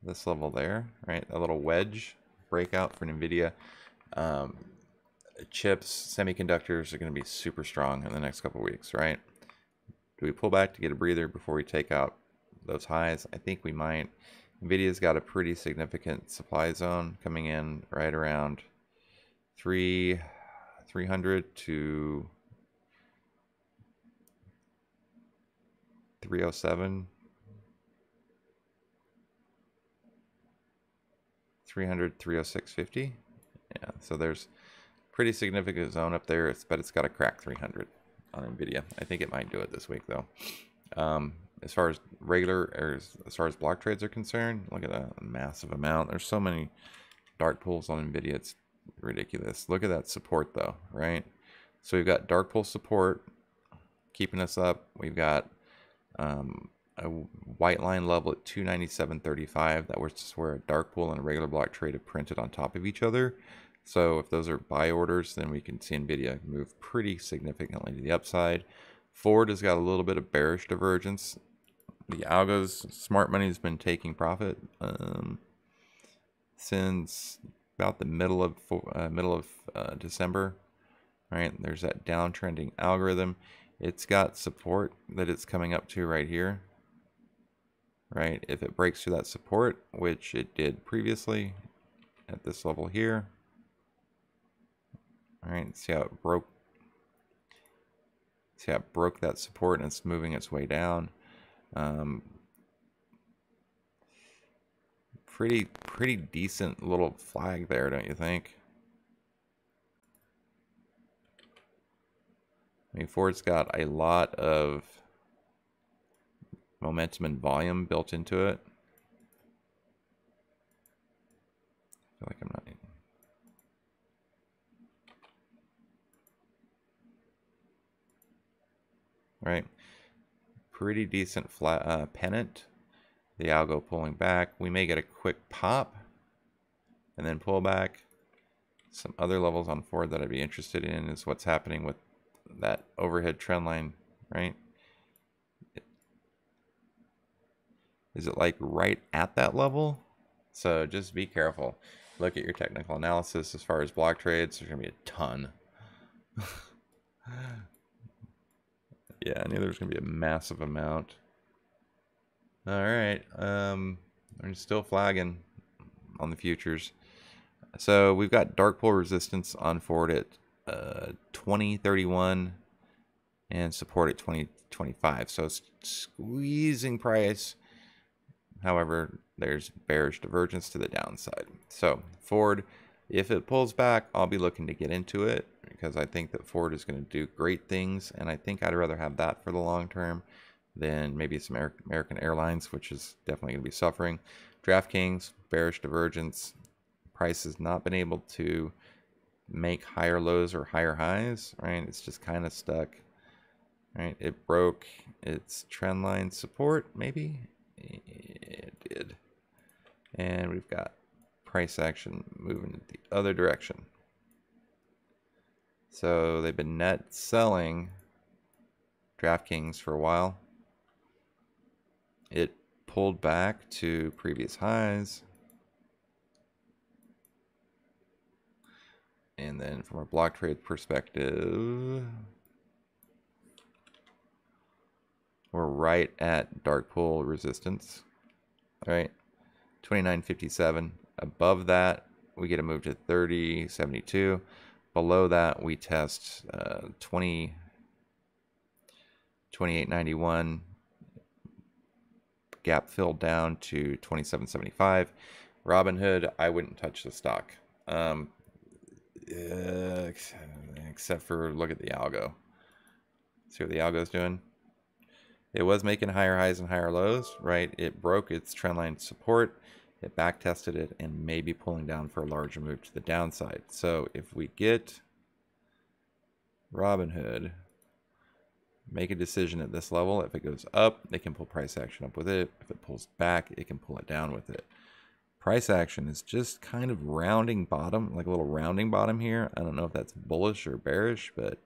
S1: this level there, right? A little wedge breakout for NVIDIA. Chips, semiconductors are going to be super strong in the next couple of weeks, right? Do we pull back to get a breather before we take out those highs? I think we might. NVIDIA's got a pretty significant supply zone coming in right around 300 to 307. 300, 306.50. Yeah, so there's pretty significant zone up there, but it's got to crack 300. on NVIDIA. I think it might do it this week though. As far as as far as block trades are concerned, look at that massive amount. There's so many dark pools on NVIDIA, it's ridiculous. Look at that support though, right? So we've got dark pool support keeping us up. We've got a white line level at 297.35. That was just where a dark pool and a regular block trade have printed on top of each other. So if those are buy orders, then we can see NVIDIA move pretty significantly to the upside. Ford has got a little bit of bearish divergence. The algos, smart money has been taking profit since about the middle of December. Right, there's that downtrending algorithm. It's got support that it's coming up to right here. Right, if it breaks through that support, which it did previously at this level here. All right, see how it broke. See how it broke that support and it's moving its way down. Pretty decent little flag there, don't you think? I mean, Ford's got a lot of momentum and volume built into it. I feel like I'm not. Right, pretty decent flat pennant. The algo pulling back. We may get a quick pop and then pull back. Some other levels on Ford that I'd be interested in is what's happening with that overhead trend line, right? Is it like right at that level? So just be careful. Look at your technical analysis. As far as block trades, there's gonna be a ton. Yeah, I knew there was gonna be a massive amount. All right, I'm still flagging on the futures. So we've got dark pool resistance on Ford at 20.31 and support at 20.25. So it's squeezing price. However, there's bearish divergence to the downside. So Ford, if it pulls back, I'll be looking to get into it because I think that Ford is going to do great things, and I think I'd rather have that for the long term than maybe some American Airlines, which is definitely going to be suffering. DraftKings, bearish divergence. Price has not been able to make higher lows or higher highs, right? It's just kind of stuck, right? It broke its trend line support, maybe? It did. And we've got price action moving the other direction. So they've been net selling DraftKings for a while. It pulled back to previous highs. And then from a block trade perspective, we're right at dark pool resistance. All right, 29.57. Above that, we get a move to 30.72. Below that, we test 28.91. Gap filled down to 27.75. Robinhood, I wouldn't touch the stock. Except for look at the algo. See what the algo's doing? It was making higher highs and higher lows, right? It broke its trendline support. It back tested it and maybe pulling down for a larger move to the downside. So if we get Robinhood, make a decision at this level. If it goes up, they can pull price action up with it. If it pulls back, it can pull it down with it. Price action is just kind of rounding bottom, like a little rounding bottom here. I don't know if that's bullish or bearish, but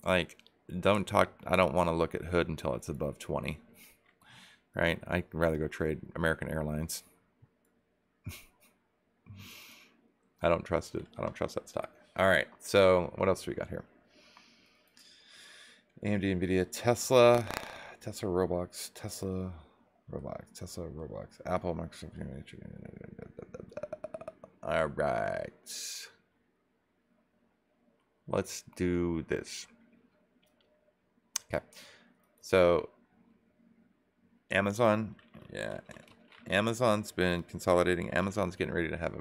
S1: like I don't want to look at Hood until it's above 20. Right? I'd rather go trade American Airlines. I don't trust it. I don't trust that stock. All right. So what else do we got here? AMD, NVIDIA, Tesla, Roblox, Apple, Microsoft. All right. Let's do this. Okay. So Amazon, yeah. Amazon's been consolidating. Amazon's getting ready to have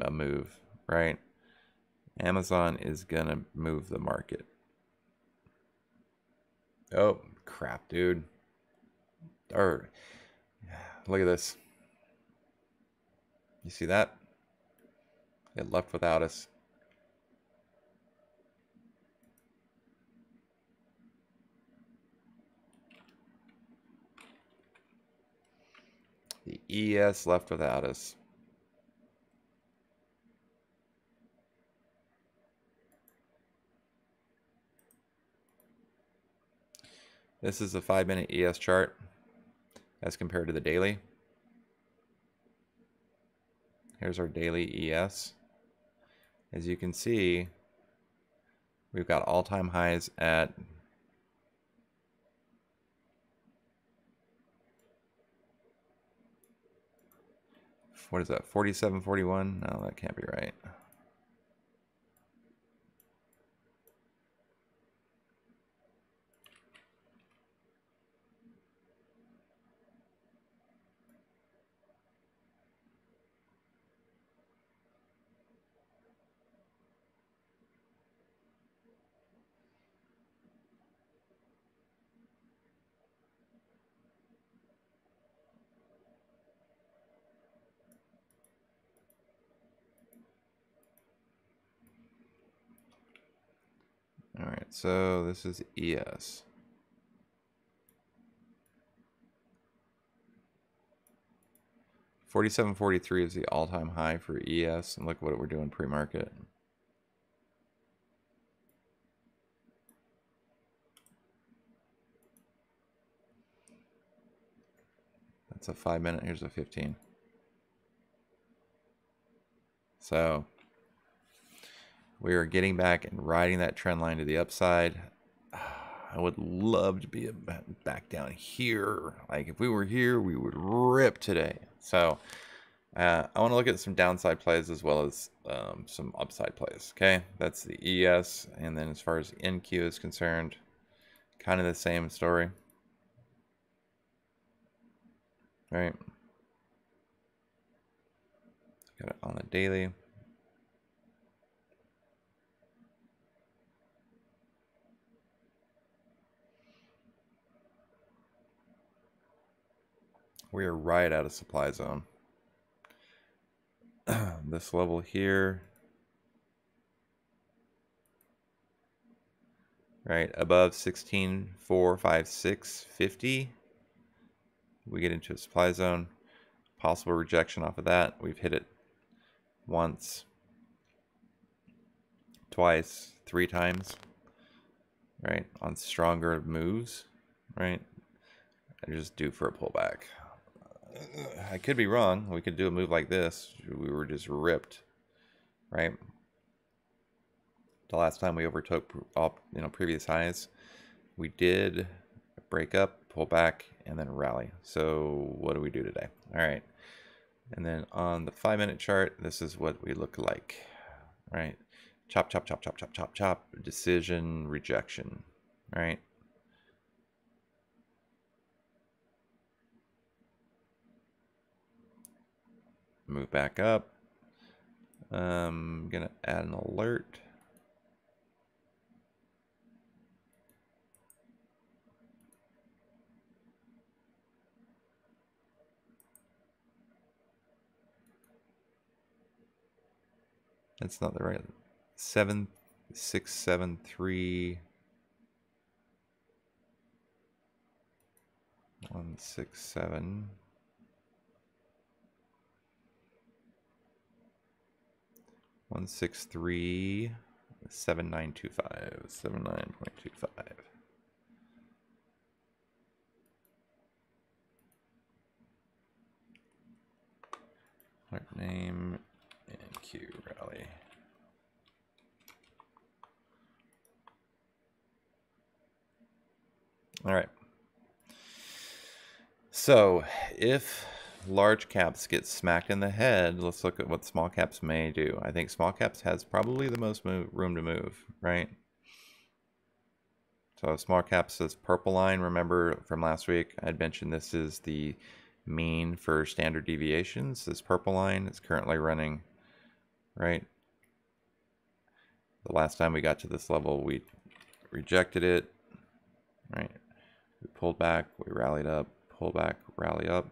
S1: a move, right? Amazon is going to move the market. Oh, crap, dude. Or, look at this. You see that? It left without us. The ES left without us. This is a 5-minute ES chart as compared to the daily. Here's our daily ES. As you can see, we've got all-time highs at what is that, 47.41? No, that can't be right. All right, so this is ES. $47.43 is the all-time high for ES, and look what we're doing pre-market. That's a 5-minute. Here's a 15. So we are getting back and riding that trend line to the upside. I would love to be back down here. Like if we were here, we would rip today. So I want to look at some downside plays as well as some upside plays. Okay, that's the ES. And then as far as NQ is concerned, kind of the same story. Right. Got it on the daily. We are right out of supply zone. This level here, right above 16,456.50, we get into a supply zone. Possible rejection off of that. We've hit it once, twice, 3 times, right, on stronger moves, right? I just due for a pullback. I could be wrong. We could do a move like this. We were just ripped, right? The last time we overtook all, previous highs, we did break up, pull back, and then rally. So what do we do today? All right. And then on the 5-minute chart, this is what we look like, right? Chop, chop, chop, chop, chop, chop, chop. Decision, rejection, right? Move back up. I'm gonna add an alert. That's not the right 7673 167 163 7925 79.25. Alert name and Q rally. All right. So if large caps get smacked in the head, let's look at what small caps may do. I think small caps has probably the most room to move, right? So small caps is purple line. Remember from last week, I'd mentioned this is the mean for standard deviations. This purple line is currently running, right? The last time we got to this level, we rejected it, right? We pulled back, we rallied up, pull back, rally up.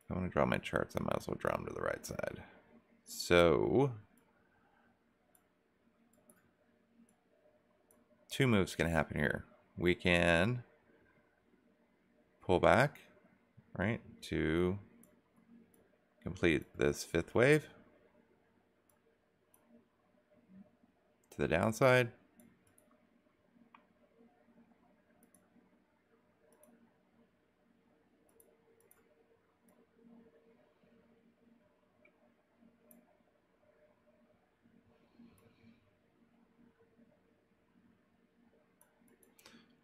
S1: If I want to draw my charts, I might as well draw them to the right side. So, two moves can happen here. We can pull back, right, to complete this fifth wave to the downside.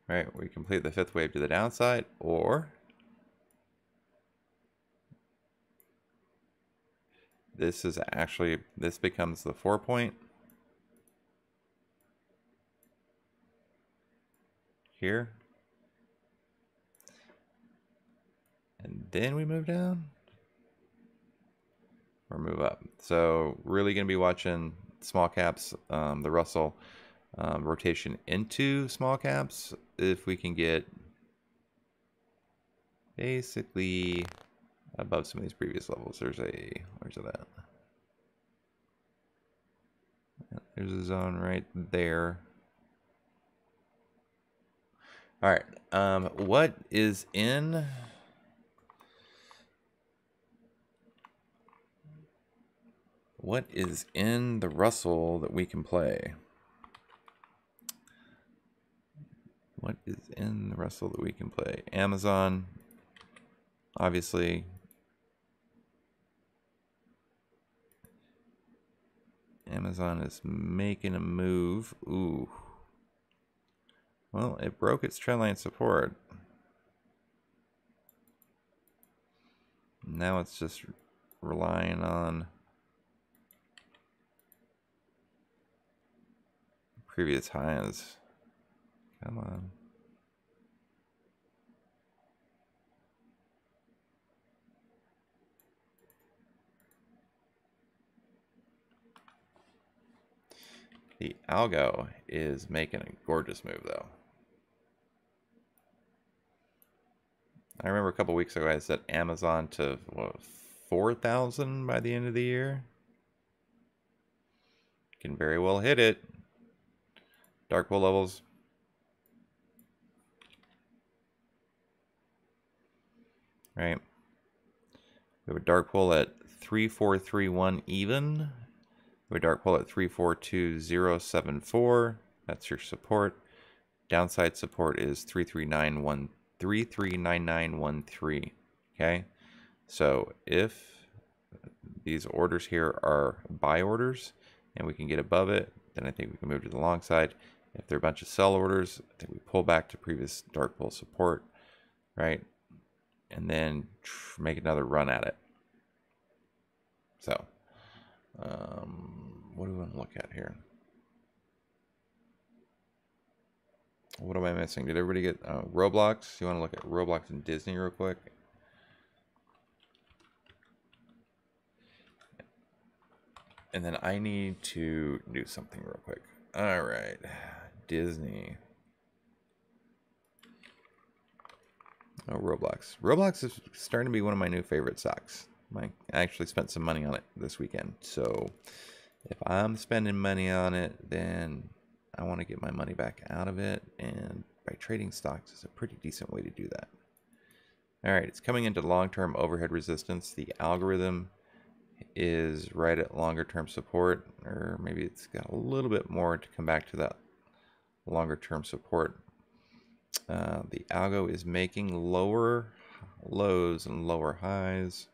S1: Right, we complete the fifth wave to the downside, or this is actually, this becomes the 4-point here. And then we move down or move up. So really going to be watching small caps, the Russell rotation into small caps. If we can get basically above some of these previous levels. There's a, where's it at? There's a zone right there. All right, what is in the Russell that we can play? What is in the Russell that we can play? Amazon, obviously. Amazon is making a move. Ooh. Well, it broke its trendline support. Now it's just relying on previous highs. Come on. The Algo is making a gorgeous move, though. I remember a couple weeks ago I said Amazon to what, 4,000 by the end of the year. Can very well hit it. Dark pool levels. Right. We have a dark pool at 3431 even. We have a dark pool at 342074. That's your support. Downside support is 339913. Okay. So if these orders here are buy orders and we can get above it, then I think we can move to the long side. If they're a bunch of sell orders, I think we pull back to previous dark pool support, right? And then make another run at it. So, what do we want to look at here? What am I missing? Did everybody get Roblox? You want to look at Roblox and Disney real quick? And then I need to do something real quick. All right, Disney. Oh, Roblox. Roblox is starting to be one of my new favorite stocks. I actually spent some money on it this weekend. So if I'm spending money on it, then I want to get my money back out of it. And by trading stocks is a pretty decent way to do that. All right, it's coming into long-term overhead resistance. The algorithm is right at longer-term support, or maybe it's got a little bit more to come back to that longer-term support. The algo is making lower lows and lower highs.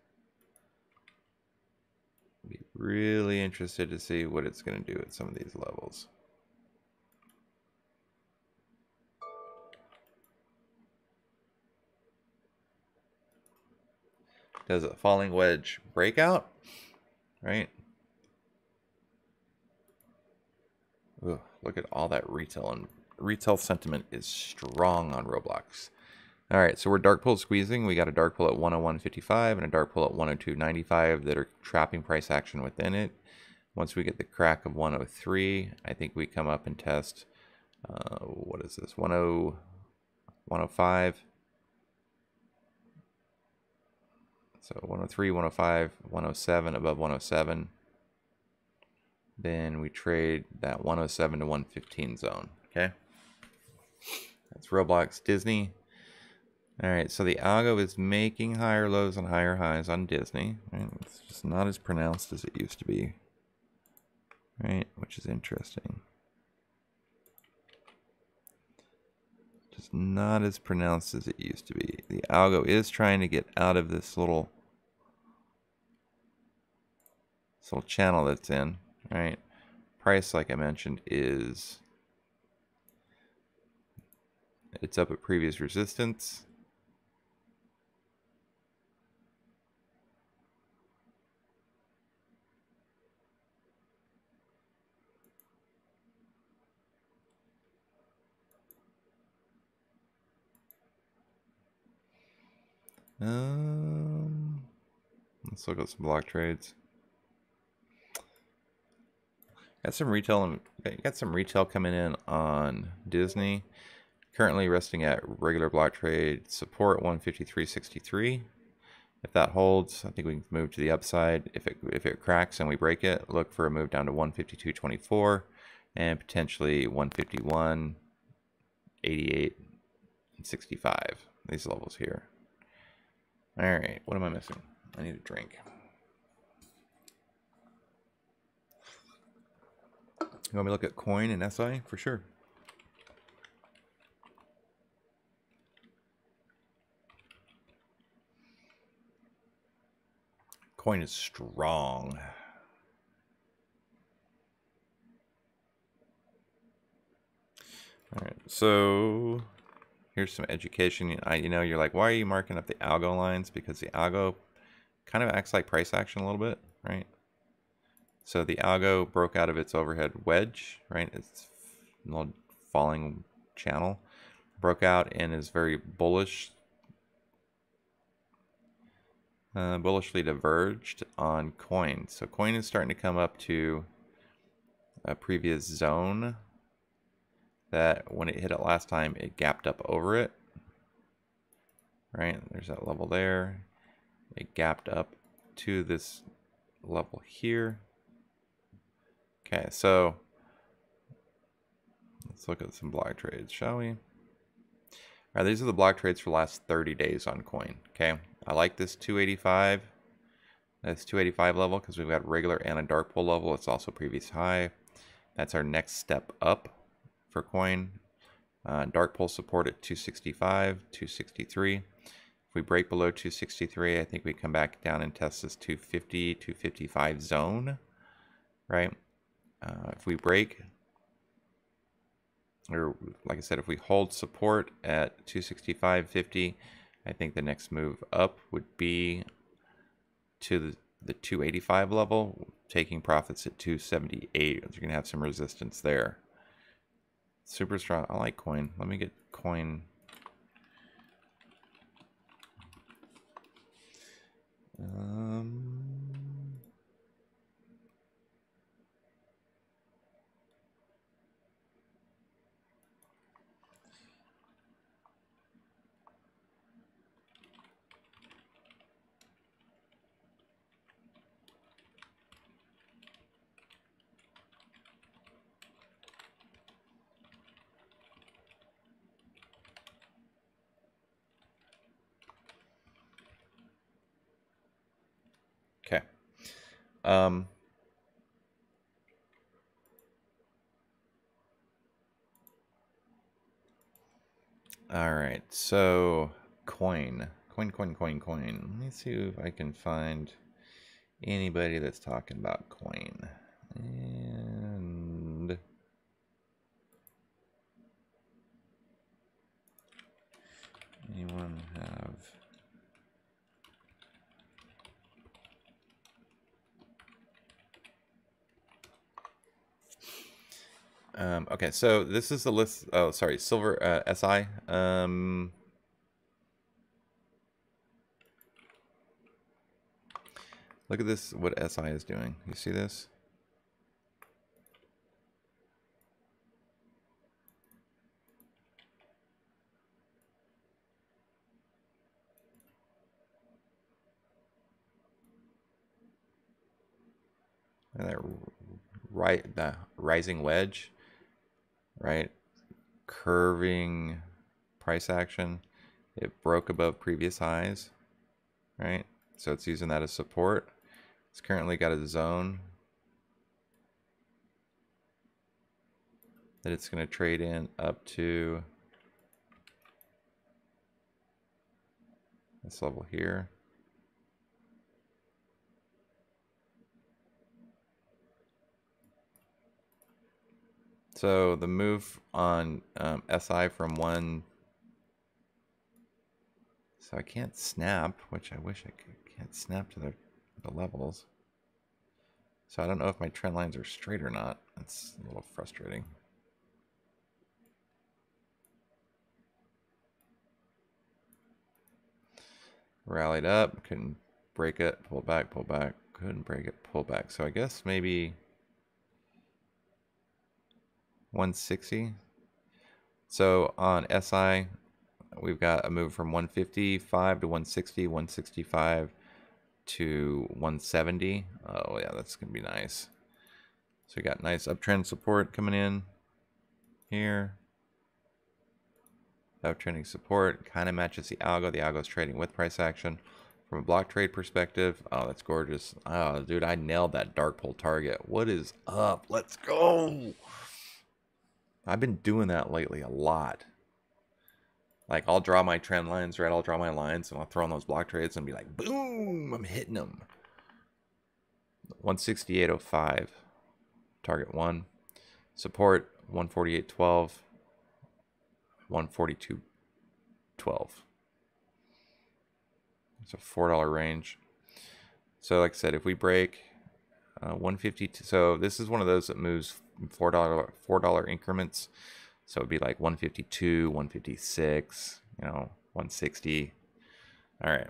S1: Be really interested to see what it's going to do at some of these levels. Does a falling wedge breakout? Right? Ugh, look at all that retail, and retail sentiment is strong on Roblox. All right, so we're dark pool squeezing. We got a dark pool at 101.55 and a dark pool at 102.95 that are trapping price action within it. Once we get the crack of 103, I think we come up and test, what is this, 105. So 103, 105, 107, above 107. Then we trade that 107 to 115 zone, okay? That's Roblox, Disney. All right, so the algo is making higher lows and higher highs on Disney. Right? It's just not as pronounced as it used to be, right? Which is interesting. Just not as pronounced as it used to be. The algo is trying to get out of this little channel that's in, right? Price, like I mentioned, it's up at previous resistance. Let's look at some block trades. Got some retail coming in on Disney. Currently resting at regular block trade support 153.63. If that holds, I think we can move to the upside. If it cracks and we break it, look for a move down to 152.24 and potentially 151, 88, and 65. These levels here. All right, what am I missing? I need a drink. You want me to look at coin and SI? For sure. Coin is strong. All right, so here's some education. You know, you're like, why are you marking up the algo lines? Because the algo kind of acts like price action a little bit, right? So the algo broke out of its overhead wedge, right? It's a little falling channel, broke out and is very bullishly diverged on coin. So coin is starting to come up to a previous zone that when it hit it last time, it gapped up over it, right? There's that level there. It gapped up to this level here. Okay, so let's look at some block trades, shall we? All right, these are the block trades for the last 30 days on coin. Okay, I like this 285. That's 285 level because we've got regular and a dark pool level. It's also previous high. That's our next step up for coin. Dark pool support at 265, 263. If we break below 263, I think we come back down and test this 250, 255 zone, right? If we break, or like I said, if we hold support at 265.50, I think the next move up would be to the 285 level, taking profits at 278. You're going to have some resistance there. Super strong. I like coin. Let me get coin. Okay. All right. So coin. Let me see if I can find anybody that's talking about coin. And anyone have okay, so this is the list. Oh, sorry, silver SI. Look at this, what SI is doing. You see this? And that right, the rising wedge, right? Curving price action. It broke above previous highs, right? So it's using that as support. It's currently got a zone that it's going to trade in up to this level here. So the move on SI from one, so I can't snap, which I wish I can't snap to the levels. So I don't know if my trend lines are straight or not. That's a little frustrating. Rallied up, couldn't break it, pull back, couldn't break it, pull back. So I guess maybe 160. So on SI, we've got a move from 155 to 160, 165 to 170. Oh yeah, that's gonna be nice. So we got nice uptrend support coming in here. Uptrending support kind of matches the algo. The algo is trading with price action. From a block trade perspective, oh, that's gorgeous. Oh, dude, I nailed that dark pull target. What is up? Let's go. I've been doing that lately a lot. Like, I'll draw my trend lines, right? I'll draw my lines, and I'll throw on those block trades and be like, boom, I'm hitting them. 168.05, target 1. Support, 148.12, 142.12. It's a $4 range. So like I said, if we break 152, so this is one of those that moves $4 increments. So it'd be like 152, 156, 160. All right.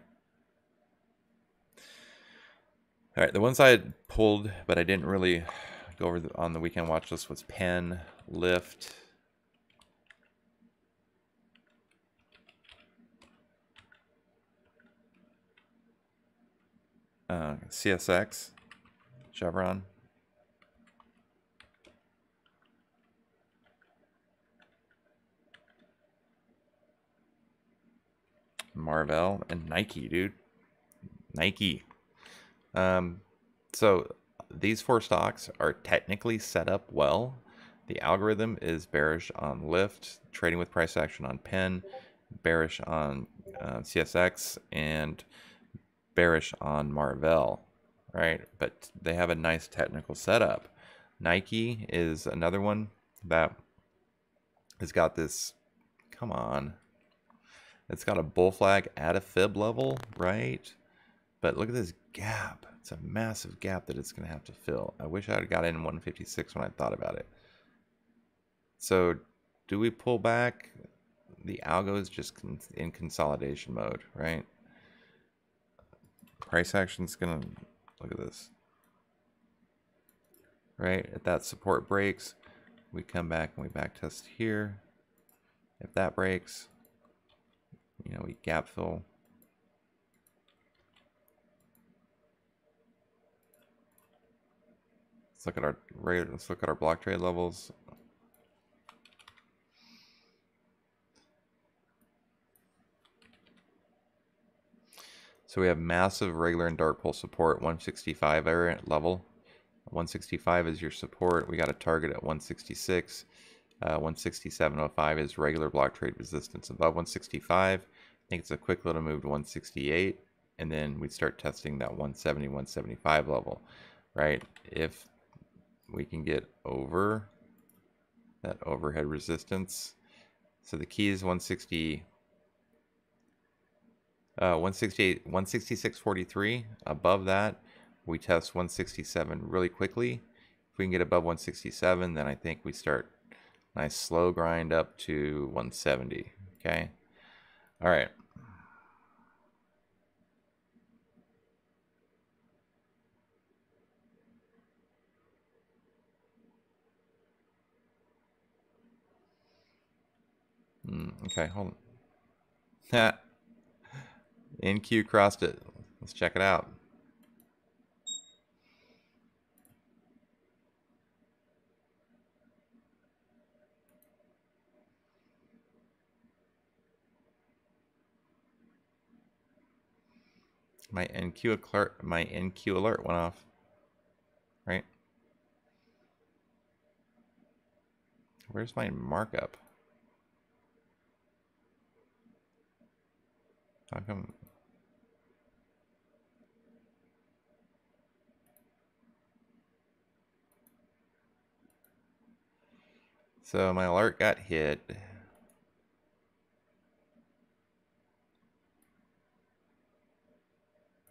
S1: All right, the ones I had pulled, but I didn't really go over on the weekend watch list was Penn, Lyft, CSX, Chevron, Marvell, and Nike, dude. Nike. So these 4 stocks are technically set up well. The algorithm is bearish on Lyft, trading with price action on Penn, bearish on CSX, and bearish on Marvell, right? But they have a nice technical setup. Nike is another one that has got this, come on, it's got a bull flag at a fib level, right? But look at this gap. It's a massive gap that it's going to have to fill. I wish I had got in 156 when I thought about it. So do we pull back? The algo is just in consolidation mode, right? Price action's going to, look at this. Right? If that support breaks, we come back and we back test here. If that breaks, we gap fill. Let's look at our block trade levels. So we have massive regular and dark pull support, 165 level. 165 is your support. We got a target at 166. 167.05 is regular block trade resistance. Above 165, I think it's a quick little move to 168, and then we start testing that 170, 175 level, right? If we can get over that overhead resistance. So the key is 168, 166.43. Above that, we test 167 really quickly. If we can get above 167, then I think we start nice slow grind up to 170. Okay. All right. Okay, hold on. NQ crossed it. Let's check it out. My NQ alert went off. Right? Where's my markup? How come? So my alert got hit.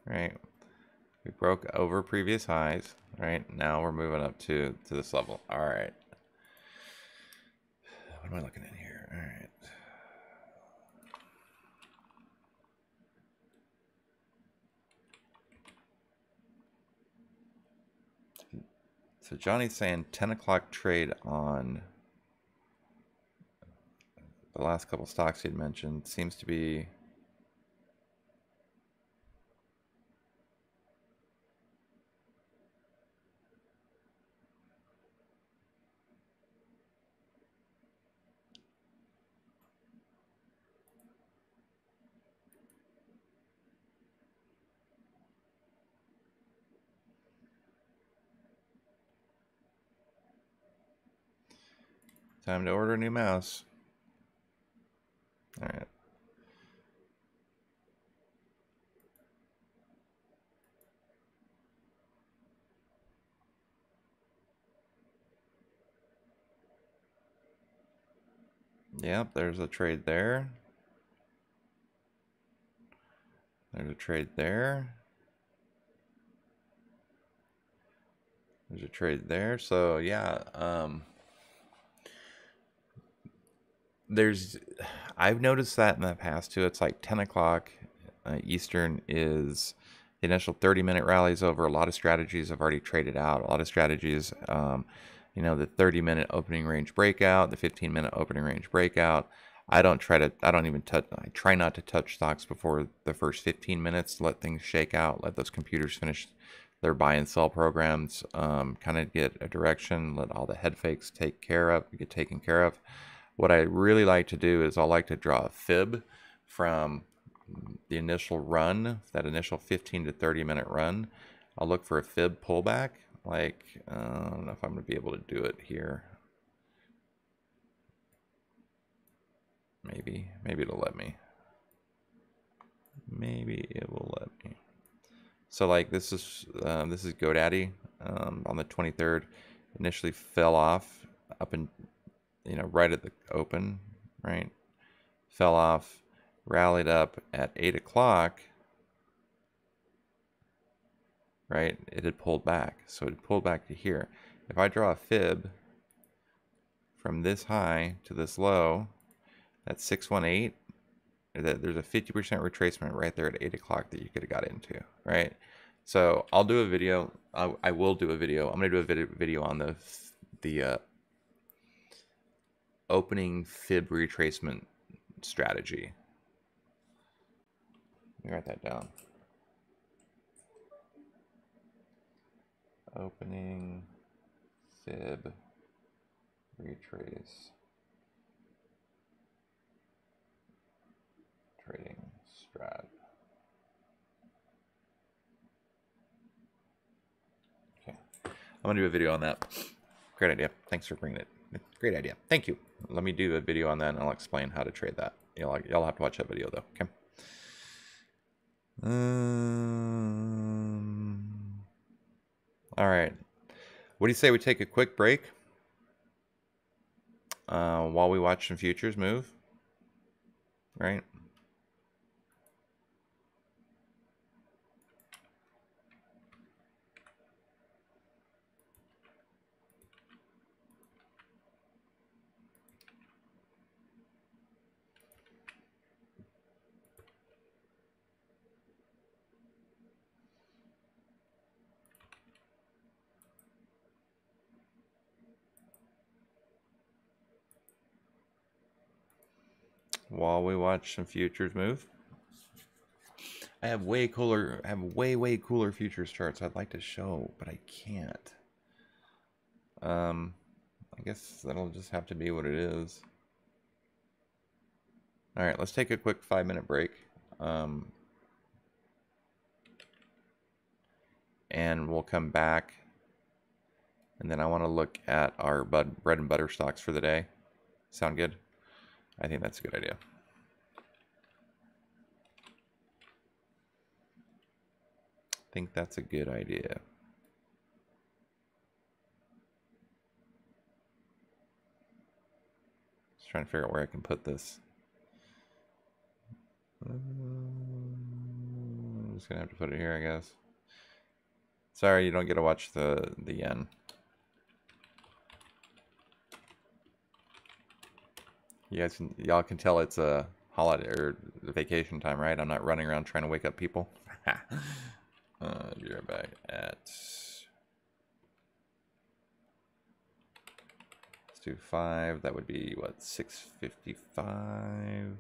S1: Right. We broke over previous highs. Right. Now we're moving up to this level. All right. What am I looking at here? All right. So Johnny's saying 10 o'clock trade on the last couple stocks he'd mentioned. Seems to be time to order a new mouse. All right. Yep, there's a trade there. There's a trade there. There's a trade there. So yeah, I've noticed that in the past too. It's like 10 o'clock Eastern is the initial 30-minute rallies over. A lot of strategies have already traded out. A lot of strategies, you know, the 30-minute opening range breakout, the 15-minute opening range breakout. I try not to touch stocks before the first 15 minutes. Let things shake out. Let those computers finish their buy and sell programs. Kind of get a direction. Let all the head fakes get taken care of. What I really like to do is I like to draw a fib from the initial run, that initial 15 to 30 minute run. I'll look for a fib pullback. Like, I don't know if I'm going to be able to do it here. Maybe it'll let me. Maybe it will let me. So like this is GoDaddy on the 23rd. Initially fell off up in, you know, right at the open, right? Fell off, rallied up at 8 o'clock, right? It had pulled back. So it pulled back to here. If I draw a fib from this high to this low, that's 618. There's a 50% retracement right there at 8 o'clock that you could have got into, right? So I'll do a video. I will do a video. I'm going to do a video on the opening fib retracement strategy. Let me write that down. Opening fib retrace trading strat. Okay, I'm gonna do a video on that. Great idea. Thanks for bringing it. Great idea. Thank you. Let me do a video on that, and I'll explain how to trade that. Y'all have to watch that video though. Okay. All right. What do you say we take a quick break while we watch some futures move? Right. While we watch some futures move. I have way cooler futures charts I'd like to show, but I can't. I guess that'll just have to be what it is. All right, let's take a quick 5-minute break. and we'll come back. And then I want to look at our bread and butter stocks for the day. Sound good? I think that's a good idea. I think that's a good idea. Just trying to figure out where I can put this. I'm just gonna have to put it here, I guess. Sorry, you don't get to watch the yen. Y'all can tell it's a holiday or vacation time, right? I'm not running around trying to wake up people. Be right back at. Let's do 5. That would be what, 6:55.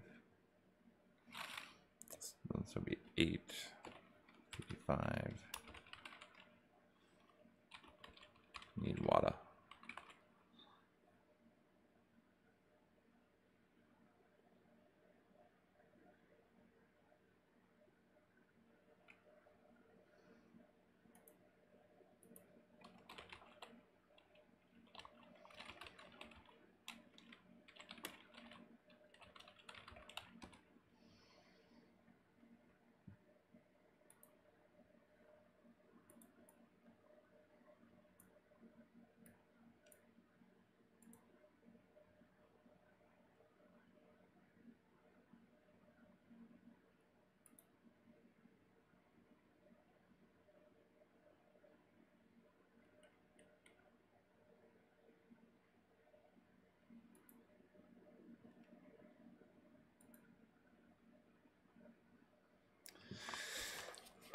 S1: This would be 8:55. Need water.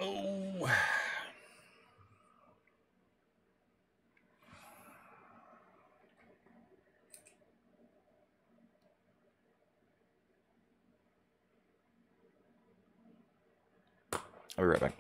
S1: Oh. I'll be right back.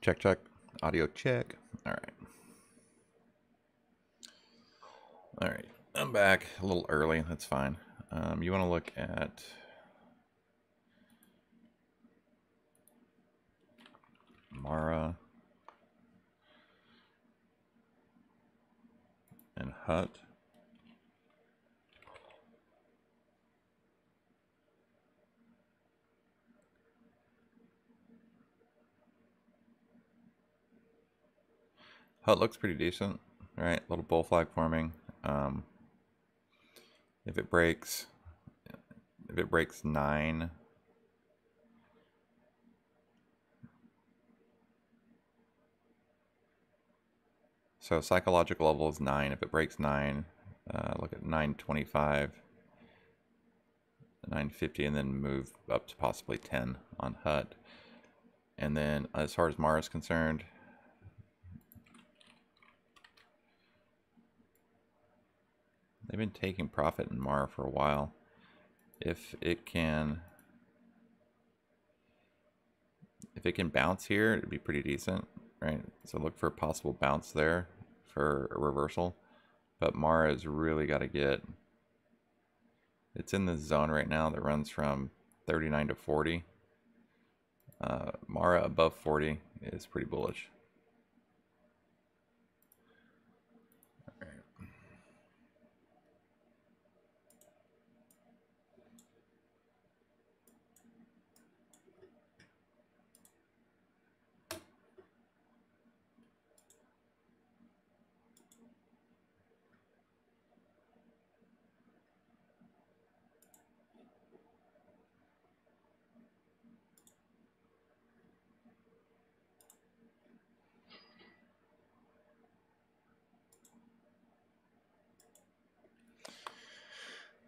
S1: Check, check. Audio check. All right. All right. I'm back a little early. That's fine. You want to look at Mara and Hut. Hut looks pretty decent, right? Little bull flag forming. If it breaks 9, so psychological level is 9. If it breaks 9, look at 925, 950, and then move up to possibly 10 on Hut. And then as far as Mara is concerned, they've been taking profit in Mara for a while. If it can bounce here, it'd be pretty decent, right? So look for a possible bounce there for a reversal. But Mara has really got to get, it's in this zone right now that runs from 39 to 40. Mara above 40 is pretty bullish.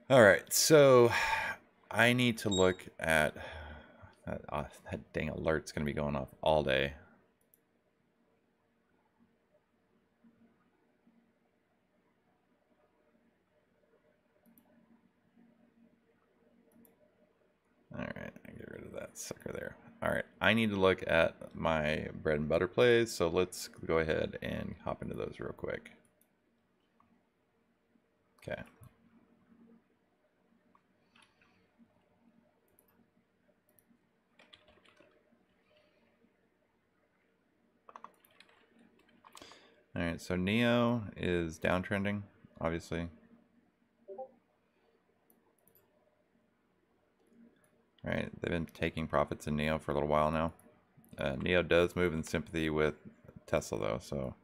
S1: All right, so I need to look at that dang alert's going to be going off all day. All right, I get rid of that sucker there. All right, I need to look at my bread and butter plays, so let's go ahead and hop into those real quick. Okay. All right, so Neo is downtrending, obviously. All right, they've been taking profits in Neo for a little while now. Neo does move in sympathy with Tesla, though, so...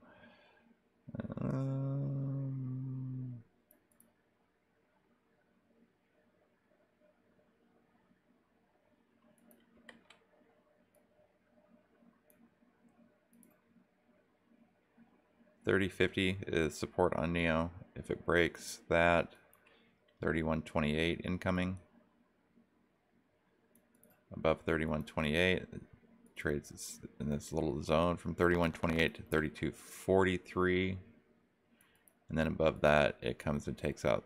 S1: $30.50 is support on Neo. If it breaks that, 31.28 incoming. Above 31.28, trades in this little zone from 31.28 to 32.43, and then above that it comes and takes out,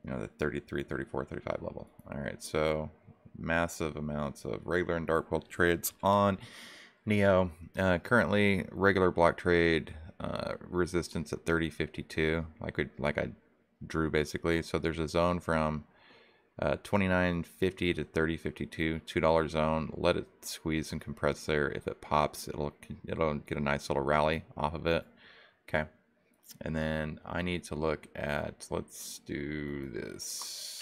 S1: you know, the 33, 34, 35 level. All right, so massive amounts of regular and dark pool trades on Neo. Currently regular block trade resistance at 30.52, like I drew basically. So there's a zone from 29.50 to 30.52, $2 zone. Let it squeeze and compress there. If it pops, it'll get a nice little rally off of it. Okay, and then I need to look at, let's do this.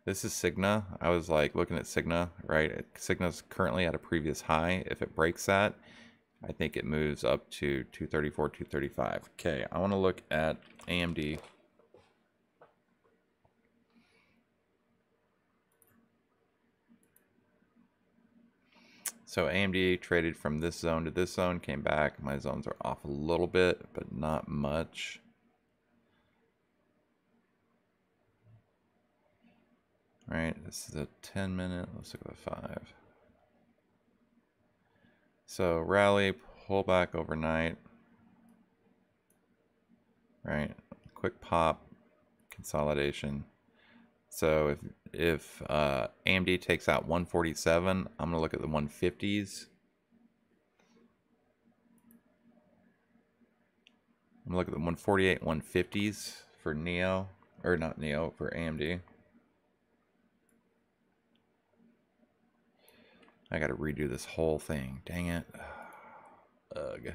S1: This is Cigna. I was like looking at Cigna, right? Cigna's currently at a previous high. If it breaks that, I think it moves up to 234, 235. Okay, I want to look at AMD. So AMD traded from this zone to this zone, came back. My zones are off a little bit, but not much. All right, this is a 10-minute. Let's look at the 5. So rally, pull back overnight. Right, quick pop, consolidation. So if AMD takes out 147, I'm gonna look at the 150s. I'm gonna look at the 148, 150s for Neo, or not Neo, for AMD. I gotta redo this whole thing. Dang it. Ugh.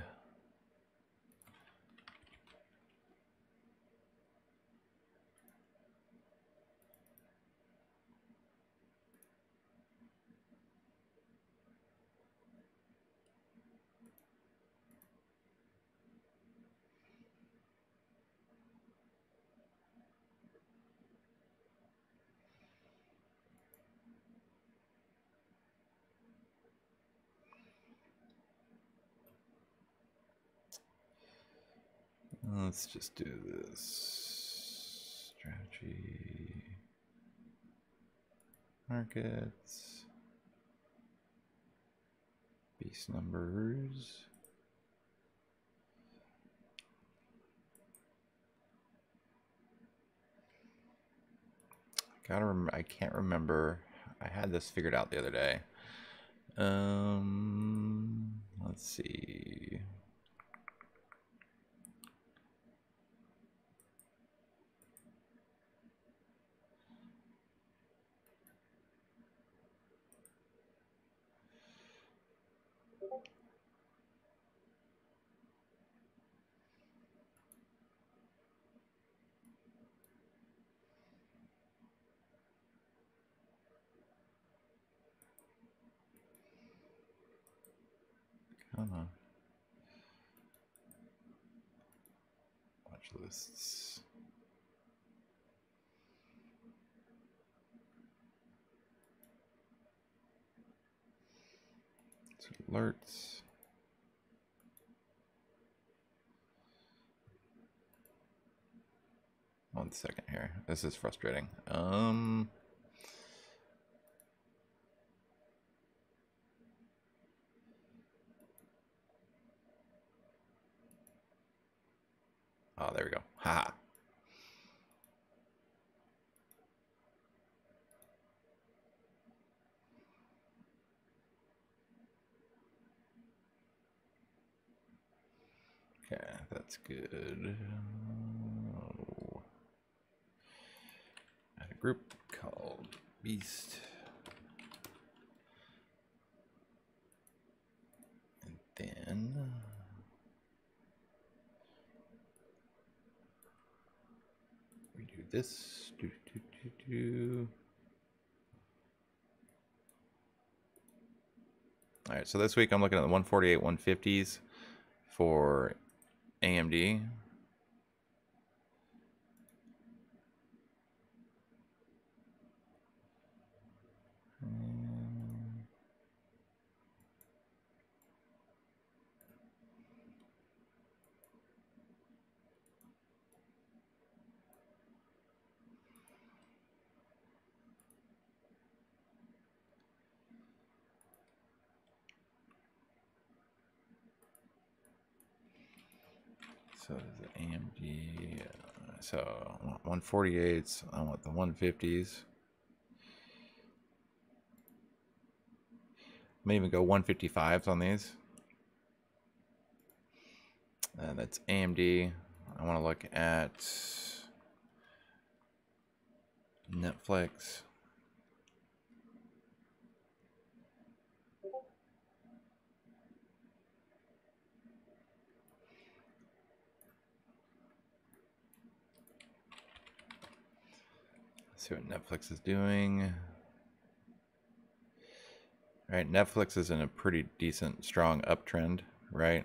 S1: Let's just do this. Strategy. Markets. Beast numbers. I can't remember. I had this figured out the other day. Let's see. Come on. Watch lists. Alerts. One second here. This is frustrating. Oh, there we go. Haha. Okay, that's good. Oh. Add a group called Beast. And then we do this. All right, so this week I'm looking at the 148, 150s for AMD. So the AMD, so 148s, I want the 150s. May even go 155s on these. That's AMD. I want to look at Netflix. See what Netflix is doing. All right, Netflix is in a pretty decent, strong uptrend, right?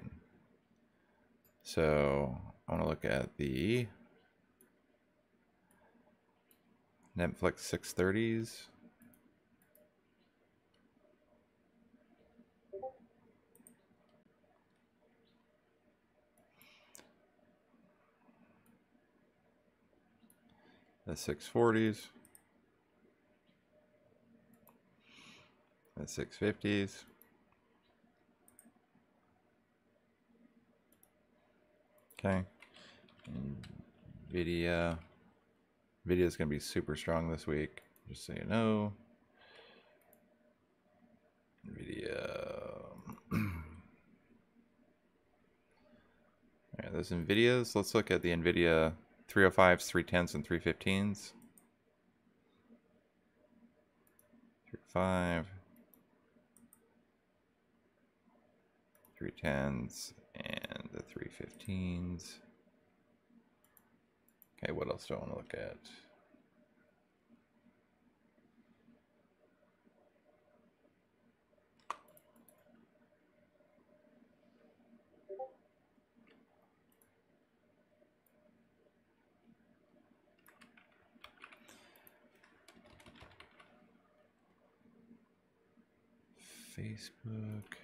S1: So I want to look at the Netflix 630s. The 640s. The 650s. Okay. NVDA. Video is going to be super strong this week, just so you know. Video. Alright, those NVIDIAs. Let's look at the NVIDIA 305s, 310s, and 315s. 305, 310s, and the 315s. Okay, what else do I want to look at? Facebook.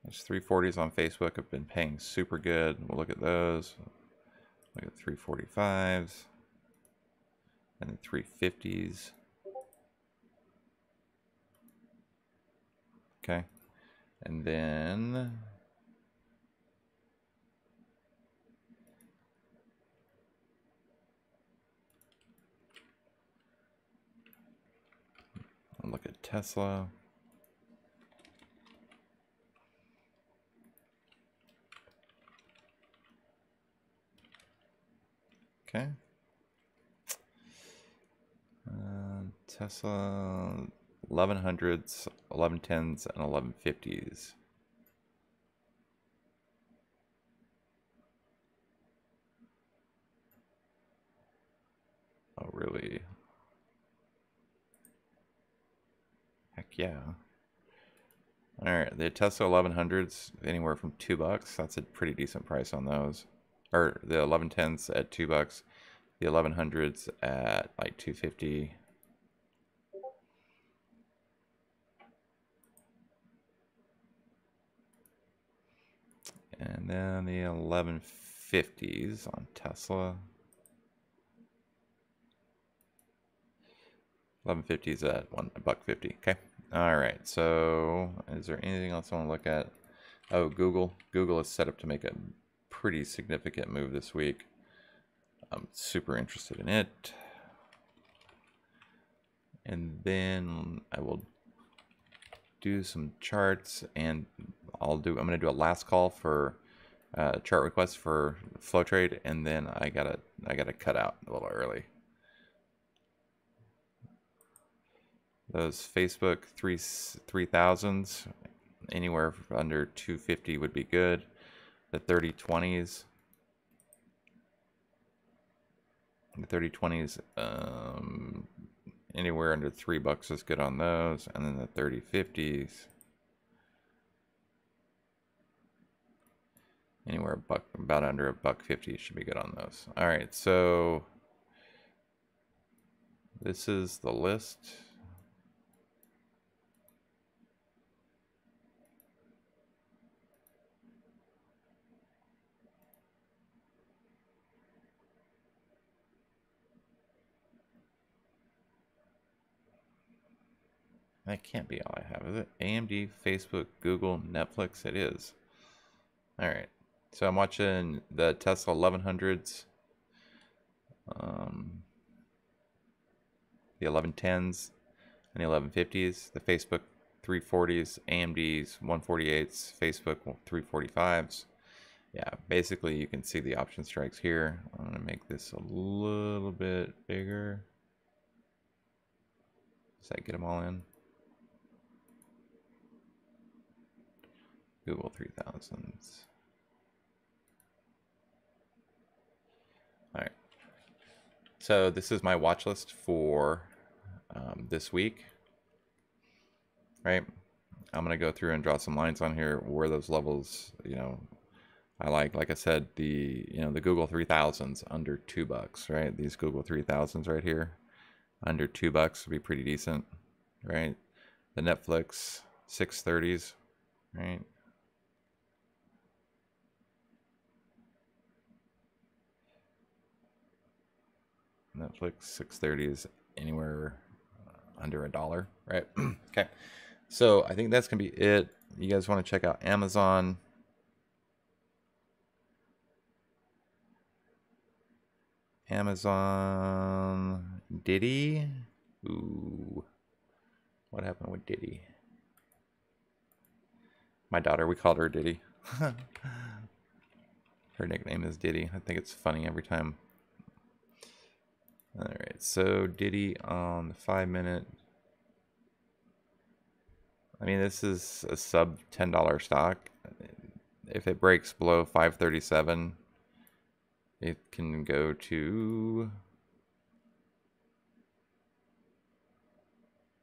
S1: Those 340s on Facebook have been paying super good. We'll look at those. Look at 345s and the 350s. Okay. And then I'll look at Tesla. Okay. Tesla 1100s, 1110s, and 1150s. Oh, really? Heck yeah. Alright, the Tesla 1100s, anywhere from $2. That's a pretty decent price on those. Or the 1110s at $2. The 1100s at like $250. And then the 1150s on Tesla. 1150s at $1.50. Okay. All right. So, is there anything else I want to look at? Oh, Google. Google is set up to make a pretty significant move this week. I'm super interested in it. And then I will do some charts, and I'm going to do a last call for chart requests for FlowTrade, and then I gotta cut out a little early. Those Facebook 3000s, anywhere under 250 would be good. The 3020s, anywhere under $3 is good on those. And then the 3050s, anywhere about under $1.50 should be good on those. All right, so this is the list. That can't be all I have, is it? AMD, Facebook, Google, Netflix, it is. All right, so I'm watching the Tesla 1100s, the 1110s, and the 1150s, the Facebook 340s, AMD's 148s, Facebook 345s. Yeah, basically you can see the option strikes here. I'm going to make this a little bit bigger. Does that get them all in? Google 3000s. All right. So this is my watch list for this week. Right. I'm going to go through and draw some lines on here where those levels, I like I said, the Google 3000s under $2, right? These Google 3000s right here under $2 would be pretty decent, right? The Netflix 630s, right? Netflix 630s anywhere under $1, right? Okay. So I think that's going to be it. You guys want to check out Amazon. Diddy. Ooh. What happened with Diddy? My daughter, we called her Diddy. Her nickname is Diddy. I think it's funny every time. All right, so Diddy on the 5-minute. I mean, this is a sub $10 stock. If it breaks below 537, it can go to,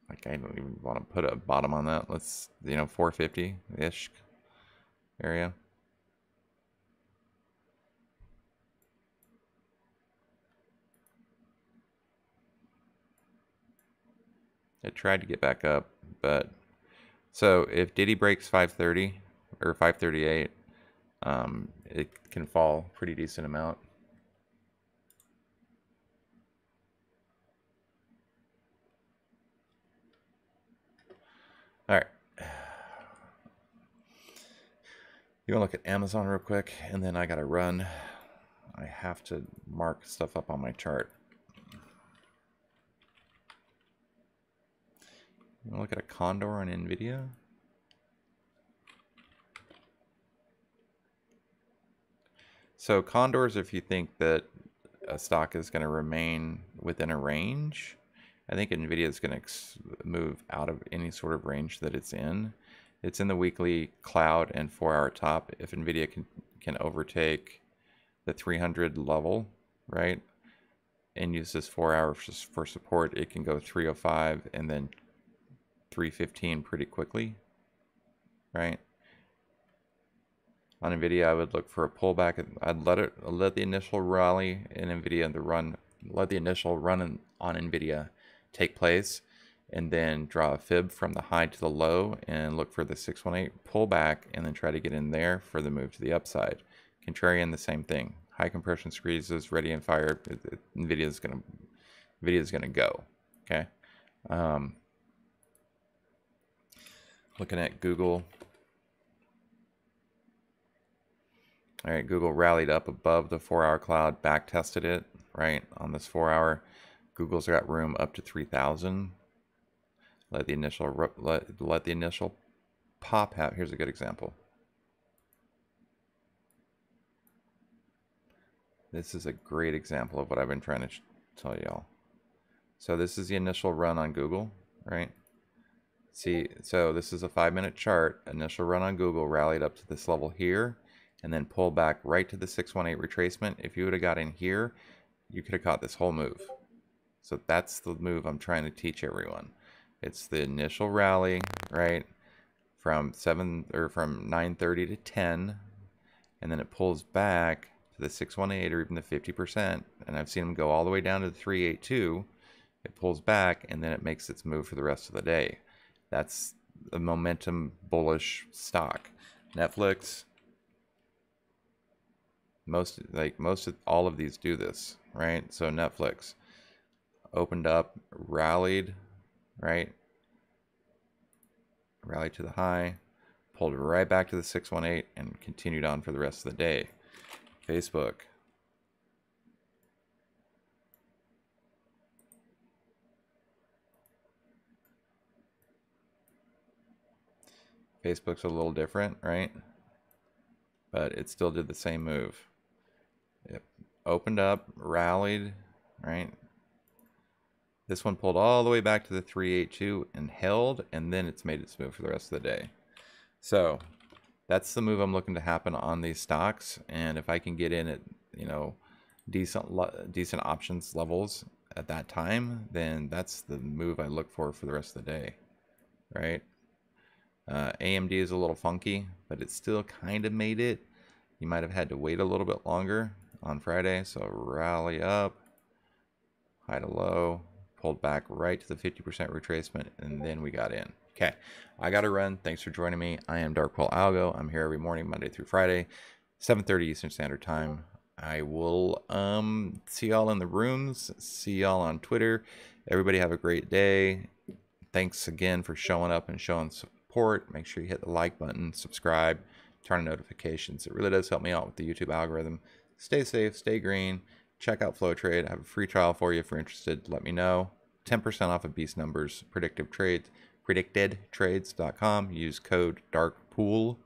S1: like, I don't even want to put a bottom on that. Let's, 450-ish area. It tried to get back up, but so if Diddy breaks 530 or 538, it can fall pretty decent amount. All right. You want to look at Amazon real quick, and then I got to run. I have to mark stuff up on my chart. You want to look at a Condor on NVDA? So condors, if you think that a stock is going to remain within a range, I think NVIDIA is going to move out of any sort of range that it's in. It's in the weekly cloud and 4-hour top. If NVIDIA can overtake the 300 level, right, and use this 4 hours for support, it can go 305 and then 315 pretty quickly, right? On NVIDIA, I would look for a pullback. I'd let the initial rally in NVIDIA and let the initial run on NVIDIA take place, and then draw a fib from the high to the low and look for the 618 pullback, and then try to get in there for the move to the upside. Contrarian, the same thing. High compression squeezes, ready and fire. NVIDIA's gonna go. Okay. Looking at Google. All right, Google rallied up above the 4-hour cloud, back tested it, right? On this 4-hour, Google's got room up to 3,000. Let the initial pop out. Here's a good example. This is a great example of what I've been trying to tell y'all. So this is the initial run on Google, right? See, so this is a 5-minute chart. Initial run on Google rallied up to this level here, and then pull back right to the 618 retracement. If you would have got in here, you could have caught this whole move. So that's the move I'm trying to teach everyone. It's the initial rally, right, from 9:30 to 10, and then it pulls back to the 618 or even the 50%. And I've seen them go all the way down to the 382. It pulls back, and then it makes its move for the rest of the day. That's a momentum bullish stock. Netflix. Most of all of these do this, right? So Netflix opened up, rallied, right? Rallied to the high, pulled right back to the 618, and continued on for the rest of the day. Facebook. Facebook's a little different, right? But it still did the same move. It opened up, rallied, right? This one pulled all the way back to the 382 and held, and then it's made its move for the rest of the day. So that's the move I'm looking to happen on these stocks. And if I can get in at, decent options levels at that time, then that's the move I look for the rest of the day, right? AMD is a little funky, but it still kind of made it. You might have had to wait a little bit longer on Friday. So rally up, high to low, pulled back right to the 50% retracement, and then we got in. Okay, I got to run. Thanks for joining me. I am Dark Algo. I'm here every morning, Monday through Friday, 7:30 Eastern Standard Time. I will see y'all in the rooms. See y'all on Twitter. Everybody have a great day. Thanks again for showing up and showing support. Make sure you hit the like button, subscribe, turn on notifications. It really does help me out with the YouTube algorithm. Stay safe, stay green. Check out FlowTrade. I have a free trial for you if you're interested. Let me know. 10% off of Beast Numbers, predictive trades, predictedtrades.com. Use code DARKPOOL.